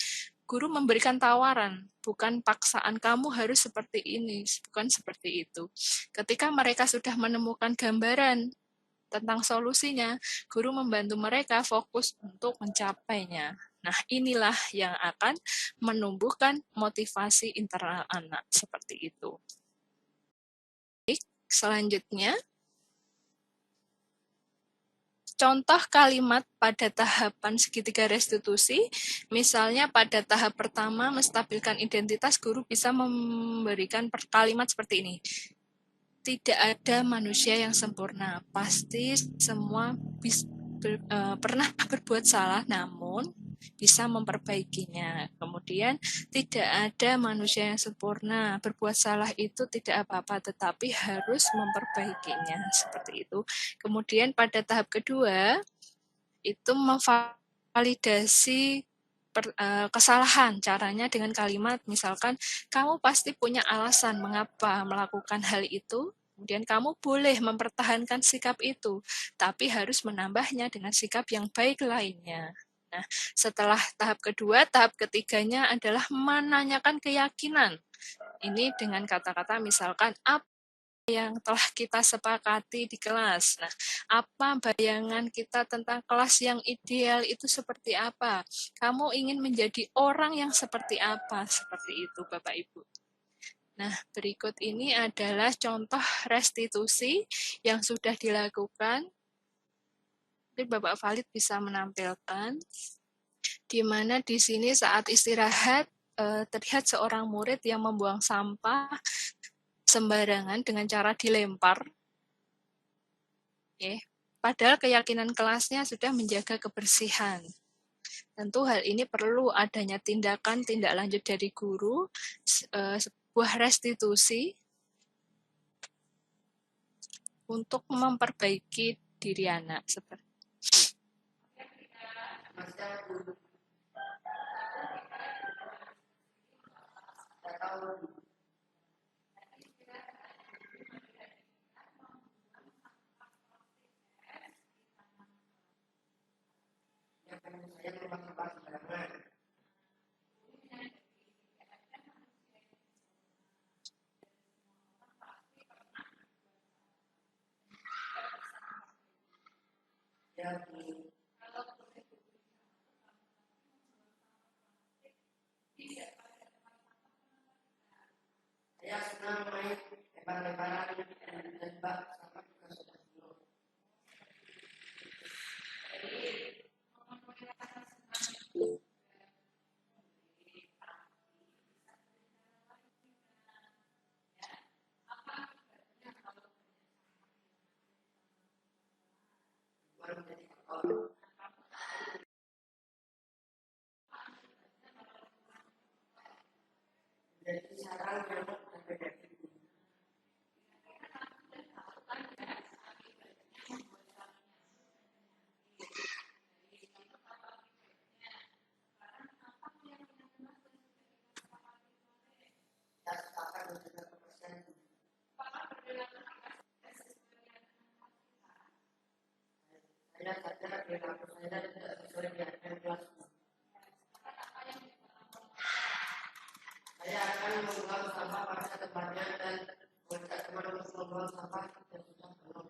guru memberikan tawaran, bukan paksaan kamu harus seperti ini, bukan seperti itu. Ketika mereka sudah menemukan gambaran tentang solusinya, guru membantu mereka fokus untuk mencapainya. Nah, inilah yang akan menumbuhkan motivasi internal anak, seperti itu. Selanjutnya, contoh kalimat pada tahapan segitiga restitusi, misalnya pada tahap pertama menstabilkan identitas, guru bisa memberikan kalimat seperti ini. Tidak ada manusia yang sempurna, pasti semua pernah berbuat salah, namun bisa memperbaikinya. Kemudian, tidak ada manusia yang sempurna, berbuat salah itu tidak apa-apa, tetapi harus memperbaikinya, seperti itu. Kemudian pada tahap kedua, itu memvalidasi kesalahan. Caranya dengan kalimat, misalkan, kamu pasti punya alasan mengapa melakukan hal itu, kemudian kamu boleh mempertahankan sikap itu, tapi harus menambahnya dengan sikap yang baik lainnya. Nah, setelah tahap kedua, tahap ketiganya adalah menanyakan keyakinan. Ini dengan kata-kata misalkan, apa yang telah kita sepakati di kelas. Nah, apa bayangan kita tentang kelas yang ideal itu seperti apa? Kamu ingin menjadi orang yang seperti apa? Seperti itu, Bapak Ibu. Nah, berikut ini adalah contoh restitusi yang sudah dilakukan. Mungkin Bapak Valid bisa menampilkan, di mana di sini saat istirahat terlihat seorang murid yang membuang sampah sembarangan dengan cara dilempar. Padahal keyakinan kelasnya sudah menjaga kebersihan. Tentu hal ini perlu adanya tindakan tindak lanjut dari guru, sebuah restitusi untuk memperbaiki diri anak. Saya senang main lempar-lemparan dan tembak sama juga sudah belum. Jadi sarang yang berbeda. Saya sadar perilaku saya tidak sesuai dengan kelasku. Saya akan membuang sampah pada tempatnya dan mengajak teman untuk membuang sampah yang sudah penuh.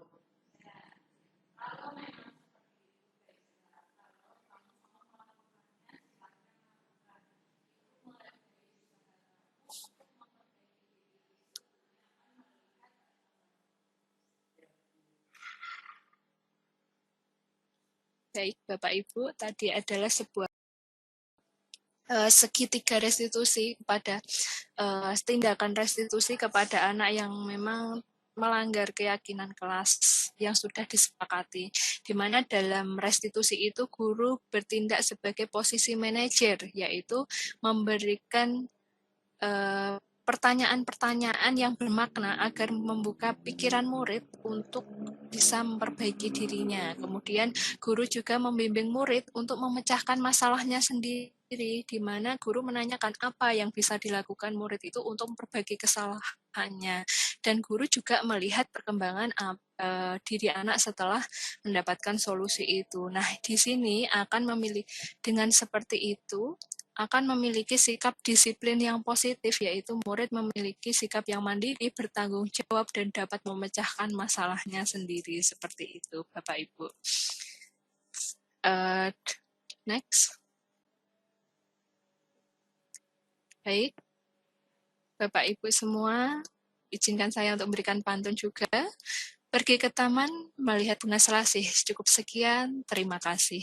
Baik, Bapak Ibu, tadi adalah sebuah segitiga restitusi kepada tindakan restitusi kepada anak yang memang melanggar keyakinan kelas yang sudah disepakati, di mana dalam restitusi itu guru bertindak sebagai posisi manajer, yaitu memberikan pertanyaan-pertanyaan yang bermakna agar membuka pikiran murid untuk bisa memperbaiki dirinya. Kemudian guru juga membimbing murid untuk memecahkan masalahnya sendiri, di mana guru menanyakan apa yang bisa dilakukan murid itu untuk memperbaiki kesalahannya. Dan guru juga melihat perkembangan diri anak setelah mendapatkan solusi itu. Nah, di sini akan memilih dengan seperti itu akan memiliki sikap disiplin yang positif, yaitu murid memiliki sikap yang mandiri, bertanggung jawab, dan dapat memecahkan masalahnya sendiri. Seperti itu, Bapak Ibu. Next. Baik, Bapak Ibu semua, izinkan saya untuk memberikan pantun juga. Pergi ke taman, melihat bunga selasih. Cukup sekian, terima kasih.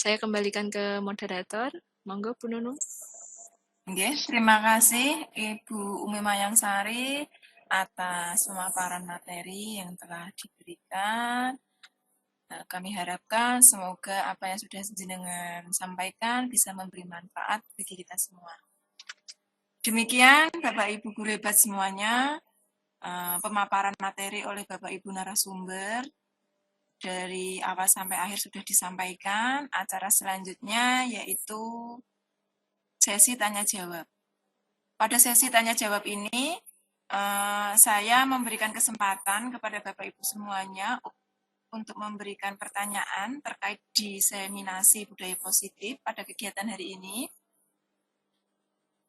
Saya kembalikan ke moderator. Monggo, Bu Nunung. Oke, terima kasih Ibu Umi Mayangsari atas pemaparan materi yang telah diberikan. Kami harapkan semoga apa yang sudah jenengan sampaikan bisa memberi manfaat bagi kita semua. Demikian Bapak Ibu guru hebat semuanya, pemaparan materi oleh Bapak Ibu narasumber dari awal sampai akhir sudah disampaikan. Acara selanjutnya yaitu sesi tanya jawab. Pada sesi tanya jawab ini saya memberikan kesempatan kepada Bapak Ibu semuanya untuk memberikan pertanyaan terkait diseminasi budaya positif pada kegiatan hari ini.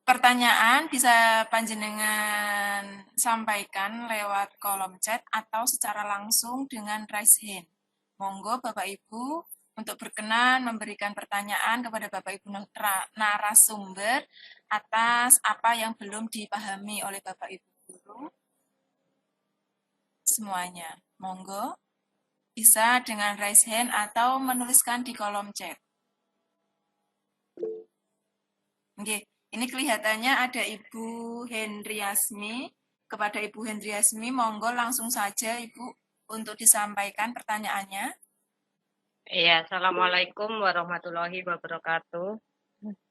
Pertanyaan bisa panjenengan sampaikan lewat kolom chat atau secara langsung dengan raise hand. Monggo Bapak Ibu untuk berkenan memberikan pertanyaan kepada Bapak Ibu narasumber atas apa yang belum dipahami oleh Bapak Ibu guru. Semuanya, monggo bisa dengan raise hand atau menuliskan di kolom chat. Oke. Ini kelihatannya ada Ibu Hendriasmi. Kepada Ibu Hendriasmi, monggo langsung saja Ibu untuk disampaikan pertanyaannya. Iya, Assalamualaikum warahmatullahi wabarakatuh.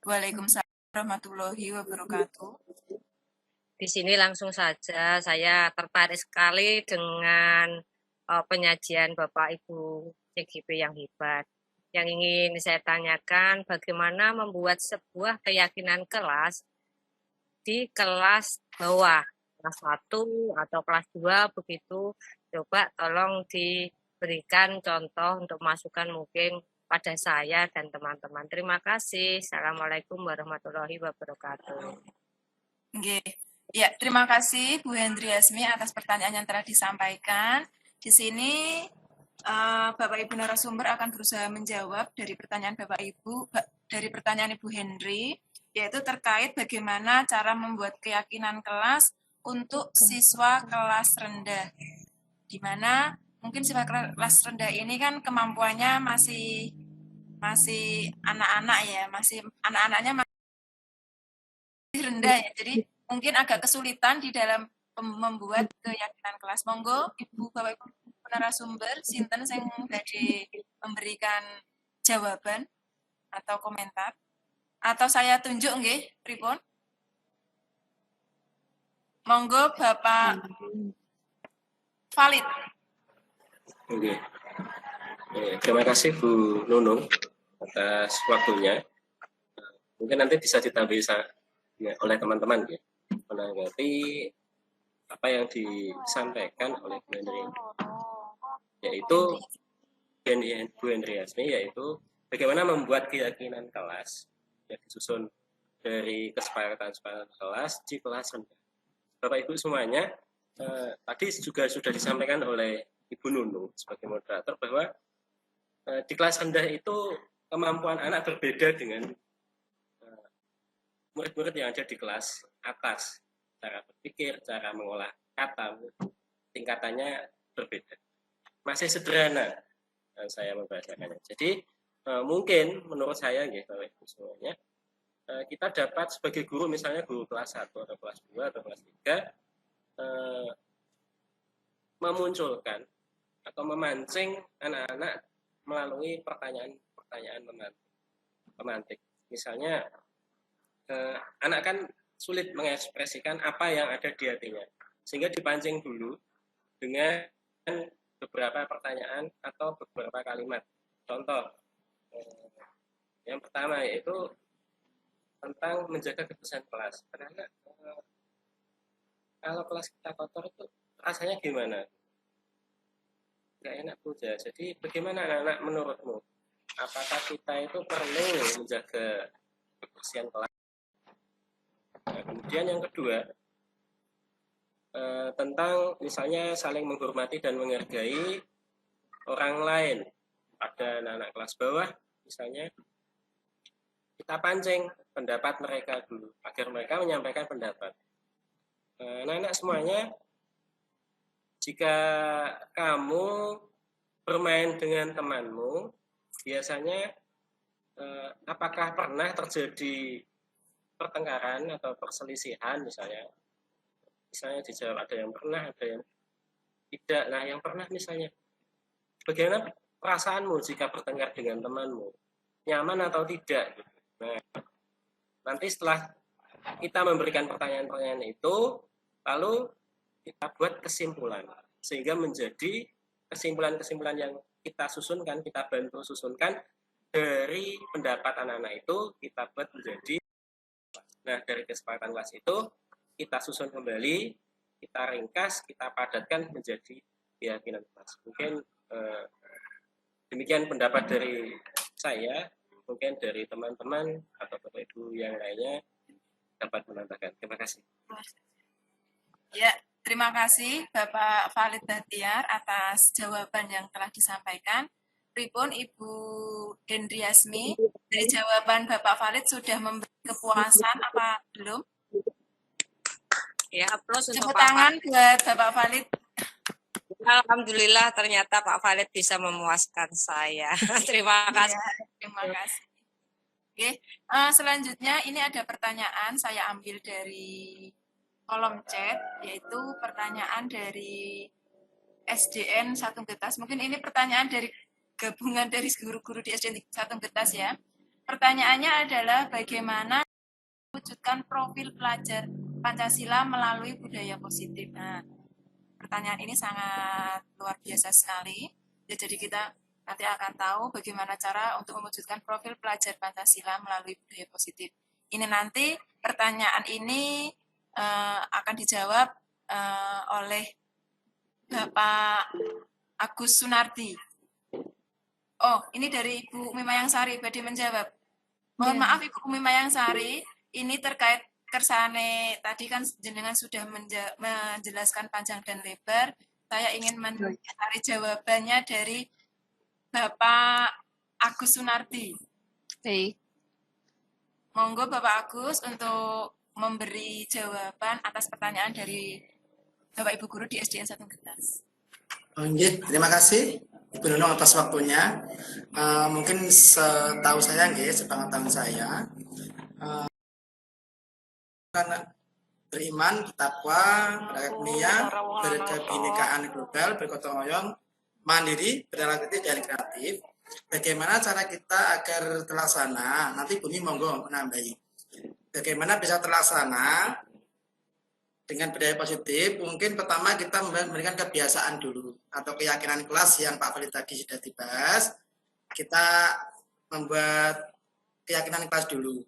Waalaikumsalam warahmatullahi wabarakatuh. Di sini langsung saja, saya tertarik sekali dengan penyajian Bapak Ibu CGP yang hebat. Yang ingin saya tanyakan, bagaimana membuat sebuah keyakinan kelas di kelas bawah, kelas 1 atau kelas 2 begitu. Coba tolong diberikan contoh untuk masukan mungkin pada saya dan teman-teman. Terima kasih. Assalamualaikum warahmatullahi wabarakatuh. Oke. Ya, terima kasih Bu Hendriasmi atas pertanyaan yang telah disampaikan. Di sini Bapak Ibu narasumber akan berusaha menjawab dari pertanyaan Ibu Henry, yaitu terkait bagaimana cara membuat keyakinan kelas untuk siswa kelas rendah. Di mana mungkin siswa kelas rendah ini kan kemampuannya masih anak-anak ya, anak-anaknya masih rendah ya. Jadi mungkin agak kesulitan di dalam membuat keyakinan kelas. Monggo Ibu Bapak Ibu narasumber sinten sing badhe memberikan jawaban atau komentar, atau saya tunjuk nggih pripun? Monggo Bapak Valid. Oke. Terima kasih Bu Nunung atas waktunya. Mungkin nanti bisa ditambahi oleh teman-teman ya, menanggapi apa yang disampaikan oleh Bu Hendri, yaitu Bu Hendriasmi, yaitu bagaimana membuat keyakinan kelas yang disusun dari kesepakatan kelas di kelas rendah. Bapak Ibu semuanya, tadi juga sudah disampaikan oleh Ibu Nunung sebagai moderator bahwa di kelas rendah itu kemampuan anak berbeda dengan murid-murid yang ada di kelas atas. Cara berpikir, cara mengolah kata, tingkatannya berbeda. Masih sederhana saya membahasakannya. Jadi mungkin menurut saya, Bapak Ibu semuanya, kita dapat sebagai guru, misalnya guru kelas 1 atau kelas 2 atau kelas 3, memunculkan atau memancing anak-anak melalui pertanyaan pemantik. Misalnya, anak kan sulit mengekspresikan apa yang ada di hatinya, sehingga dipancing dulu dengan beberapa pertanyaan atau beberapa kalimat. Contoh, yang pertama yaitu tentang menjaga kebersihan kelas. Karena kalau kelas kita kotor itu rasanya gimana? Nggak enak puja. Jadi bagaimana anak-anak menurutmu? Apakah kita itu perlu menjaga kebersihan kelas? Nah, kemudian yang kedua, tentang misalnya saling menghormati dan menghargai orang lain. Pada anak-anak kelas bawah, misalnya, kita pancing pendapat mereka dulu, agar mereka menyampaikan pendapat. Anak-anak semuanya, jika kamu bermain dengan temanmu, biasanya apakah pernah terjadi pertengkaran atau perselisihan misalnya dijawab ada yang pernah, ada yang tidak. Nah, yang pernah misalnya, bagaimana perasaanmu jika bertengkar dengan temanmu? Nyaman atau tidak? Nah, nanti setelah kita memberikan pertanyaan-pertanyaan itu, lalu kita buat kesimpulan, sehingga menjadi kesimpulan-kesimpulan yang kita susunkan, kita bantu susunkan dari pendapat anak-anak itu, kita buat menjadi. Nah, dari kesepakatan kelas itu, kita susun kembali, kita ringkas, kita padatkan menjadi keyakinan kelas. Mungkin demikian pendapat dari saya, mungkin dari teman-teman atau Bapak Ibu yang lainnya dapat menambahkan. Terima kasih. Ya, terima kasih Bapak Valid Bahtiar atas jawaban yang telah disampaikan. Pripun Ibu Hendriasmi, dari jawaban Bapak Valid sudah memberi kepuasan apa belum? Ya, plus untuk Tepuk tangan buat Bapak Valid. Alhamdulillah, ternyata Pak Valid bisa memuaskan saya. Terima kasih. Ya, terima kasih. Oke, selanjutnya ini ada pertanyaan saya ambil dari kolom chat, yaitu pertanyaan dari SDN Satu Getas. Mungkin ini pertanyaan dari gabungan dari guru-guru di SDN Satu Getas ya. Pertanyaannya adalah bagaimana mewujudkan profil pelajar Pancasila melalui budaya positif. Nah, pertanyaan ini sangat luar biasa sekali. Ya, jadi kita nanti akan tahu bagaimana cara untuk mewujudkan profil pelajar Pancasila melalui budaya positif. Ini nanti pertanyaan ini akan dijawab oleh Bapak Agus Sunardi. Oh, ini dari Ibu Umi Mayangsari, Badi menjawab. Mohon maaf Ibu Umi Mayangsari, ini terkait kersane tadi kan jenengan sudah menjelaskan panjang dan lebar. Saya ingin mencari jawabannya dari Bapak Agus Sunardi. Baik. Monggo Bapak Agus untuk memberi jawaban atas pertanyaan dari Bapak Ibu Guru di SDN Satu Getas. Terima kasih Ibu Nunung atas waktunya. Mungkin setahu saya, sepengetahuan saya, karena beriman, bertakwa, beragnia, berkebinekaan global, bergotong royong, mandiri, bernalakritis dan kreatif. Bagaimana cara kita agar terlaksana? Nanti Bumi monggo menambahi. Bagaimana bisa terlaksana dengan budaya positif? Mungkin pertama kita memberikan kebiasaan dulu atau keyakinan kelas yang Pak Khalid tadi sudah dibahas. Kita membuat keyakinan kelas dulu.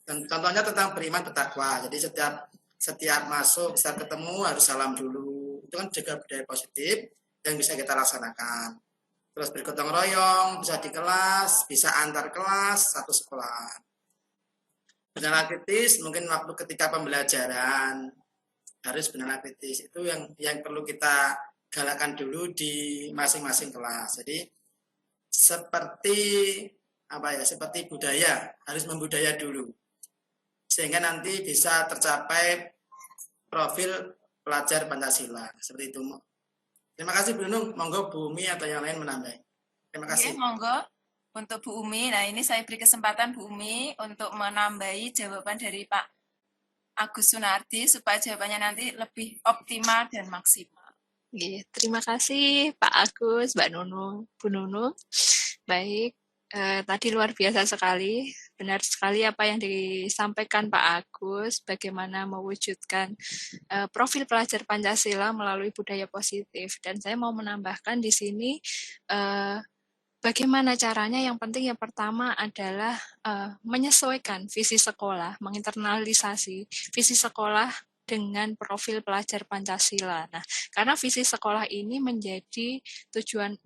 Dan contohnya tentang beriman bertakwa. Jadi setiap masuk, setiap ketemu harus salam dulu. Itu kan juga budaya positif yang bisa kita laksanakan. Terus bergotong royong, bisa di kelas, bisa antar kelas, satu sekolah. Benar kritis, mungkin waktu ketika pembelajaran harus benar kritis. Itu yang perlu kita galakkan dulu di masing-masing kelas. Jadi seperti budaya, harus membudaya dulu. Sehingga nanti bisa tercapai profil pelajar Pancasila. Seperti itu. Terima kasih Bu Nunung. Monggo Bu Umi atau yang lain menambah. Terima kasih. Oke, monggo untuk Bu Umi. Nah, ini saya beri kesempatan Bu Umi untuk menambahi jawaban dari Pak Agus Sunardi supaya jawabannya nanti lebih optimal dan maksimal. Terima kasih Pak Agus, Mbak Nunung, Bu Nunung. Baik, tadi luar biasa sekali. Benar sekali apa yang disampaikan Pak Agus, bagaimana mewujudkan profil pelajar Pancasila melalui budaya positif. Dan saya mau menambahkan di sini bagaimana caranya. Yang penting yang pertama adalah menyesuaikan visi sekolah, menginternalisasi visi sekolah dengan profil pelajar Pancasila. Nah, karena visi sekolah ini menjadi tujuan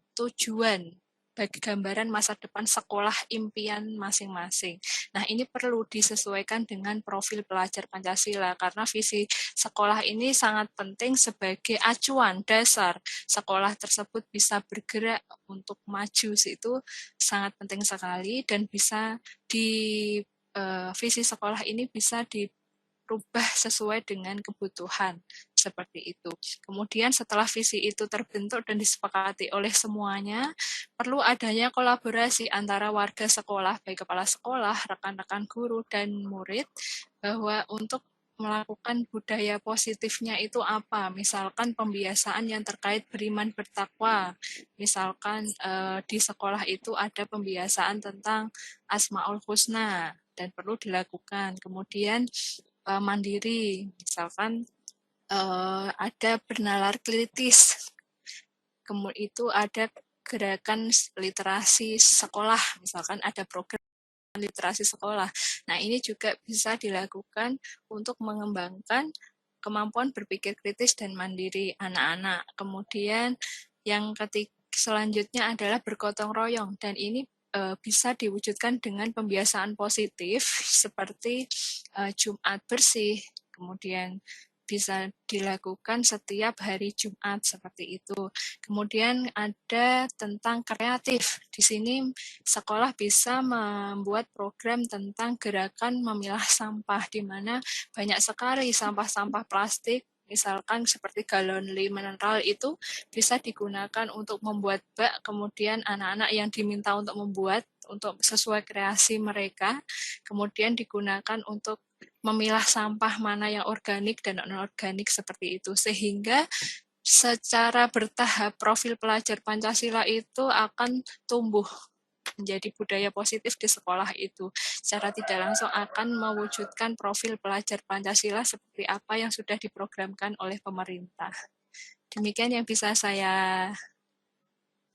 bagi gambaran masa depan sekolah impian masing-masing. Nah, ini perlu disesuaikan dengan profil pelajar Pancasila karena visi sekolah ini sangat penting sebagai acuan dasar sekolah tersebut bisa bergerak untuk maju. Itu sangat penting sekali dan bisa visi sekolah ini bisa dirubah sesuai dengan kebutuhan. Seperti itu. Kemudian setelah visi itu terbentuk dan disepakati oleh semuanya, perlu adanya kolaborasi antara warga sekolah, baik kepala sekolah, rekan-rekan guru, dan murid, bahwa untuk melakukan budaya positifnya itu apa? Misalkan pembiasaan yang terkait beriman bertakwa. Misalkan di sekolah itu ada pembiasaan tentang Asmaul Husna dan perlu dilakukan. Kemudian mandiri, misalkan ada bernalar kritis, kemudian itu ada gerakan literasi sekolah, misalkan ada program literasi sekolah. Nah, ini juga bisa dilakukan untuk mengembangkan kemampuan berpikir kritis dan mandiri anak-anak. Kemudian yang selanjutnya adalah bergotong royong, dan ini bisa diwujudkan dengan pembiasaan positif seperti Jumat bersih, kemudian bisa dilakukan setiap hari Jumat seperti itu. Kemudian ada tentang kreatif. Di sini sekolah bisa membuat program tentang gerakan memilah sampah, di mana banyak sekali sampah-sampah plastik Misalkan seperti galon mineral itu bisa digunakan untuk membuat bak, kemudian anak-anak yang diminta untuk membuat untuk sesuai kreasi mereka, kemudian digunakan untuk memilah sampah mana yang organik dan non-organik seperti itu. Sehingga secara bertahap profil pelajar Pancasila itu akan tumbuh menjadi budaya positif di sekolah itu. Secara tidak langsung akan mewujudkan profil pelajar Pancasila seperti apa yang sudah diprogramkan oleh pemerintah. Demikian yang bisa saya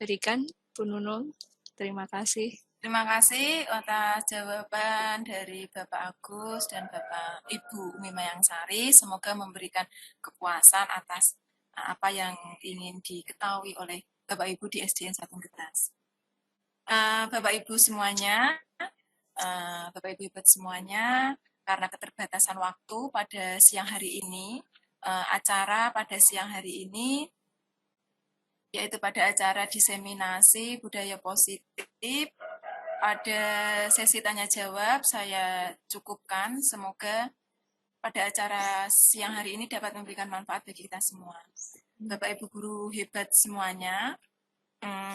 berikan, Bu Nunung. Terima kasih. Terima kasih atas jawaban dari Bapak Agus dan Bapak Ibu Umi Mayangsari. Semoga memberikan kepuasan atas apa yang ingin diketahui oleh Bapak Ibu di SDN Satu Getas. Bapak Ibu semuanya, Bapak Ibu hebat semuanya, karena keterbatasan waktu pada siang hari ini, acara pada siang hari ini yaitu pada acara diseminasi budaya positif. Pada sesi tanya jawab saya cukupkan. Semoga pada acara siang hari ini dapat memberikan manfaat bagi kita semua. Bapak Ibu guru hebat semuanya,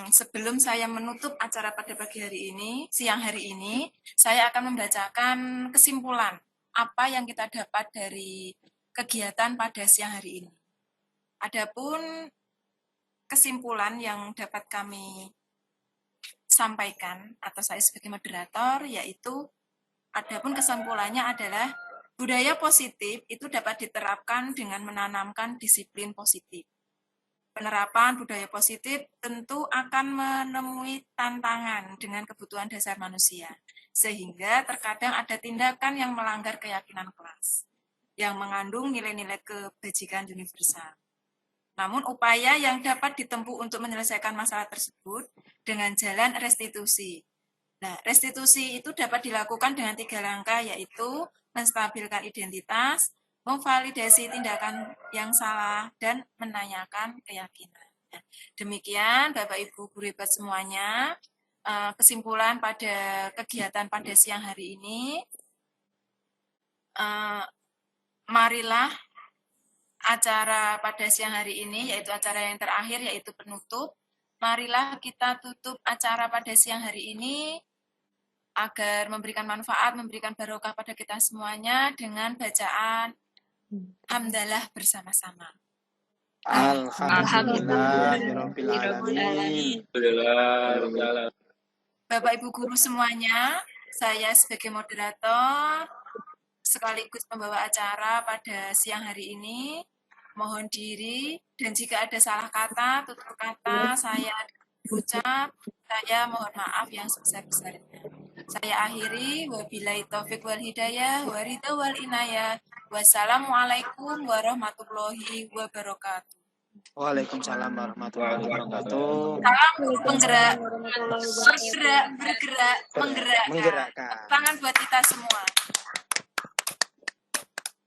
sebelum saya menutup acara pada pagi hari ini, siang hari ini, saya akan membacakan kesimpulan apa yang kita dapat dari kegiatan pada siang hari ini. Adapun kesimpulan yang dapat kami sampaikan atau saya sebagai moderator, yaitu adapun kesimpulannya adalah budaya positif itu dapat diterapkan dengan menanamkan disiplin positif. Penerapan budaya positif tentu akan menemui tantangan dengan kebutuhan dasar manusia, sehingga terkadang ada tindakan yang melanggar keyakinan kelas, yang mengandung nilai-nilai kebajikan universal. Namun upaya yang dapat ditempuh untuk menyelesaikan masalah tersebut dengan jalan restitusi. Nah, restitusi itu dapat dilakukan dengan 3 langkah, yaitu menstabilkan identitas, memvalidasi tindakan yang salah, dan menanyakan keyakinan. Demikian Bapak Ibu guru hebat semuanya, kesimpulan pada kegiatan pada siang hari ini. Marilah acara pada siang hari ini, yaitu acara yang terakhir, yaitu penutup. Marilah kita tutup acara pada siang hari ini agar memberikan manfaat, memberikan barokah pada kita semuanya dengan bacaan hamdalah bersama-sama. Alhamdulillahirrahmanirrahim. Bapak Ibu guru semuanya, saya sebagai moderator sekaligus pembawa acara pada siang hari ini mohon diri, dan jika ada salah kata, tutur kata saya ucap, saya mohon maaf yang sebesar-besarnya. Saya akhiri, wabillahi taufiq wal hidayah, waridha wal inayah. Wassalamualaikum warahmatullahi wabarakatuh. Waalaikumsalam warahmatullahi wabarakatuh. Salam penggerak, bergerak, menggerakkan. Tangan buat kita semua.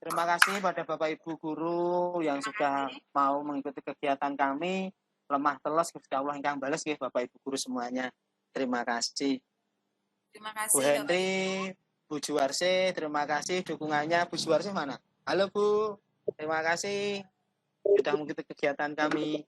Terima kasih pada Bapak Ibu guru yang sudah mau mengikuti kegiatan kami. Lemah teles Gusti Allah ingkang bales nggih Bapak Ibu guru semuanya. Terima kasih. Terima kasih. Bu Henry, Bu Juwarse, terima kasih dukungannya. Bu Juwarse mana? Halo Bu, terima kasih sudah mengikuti kegiatan kami.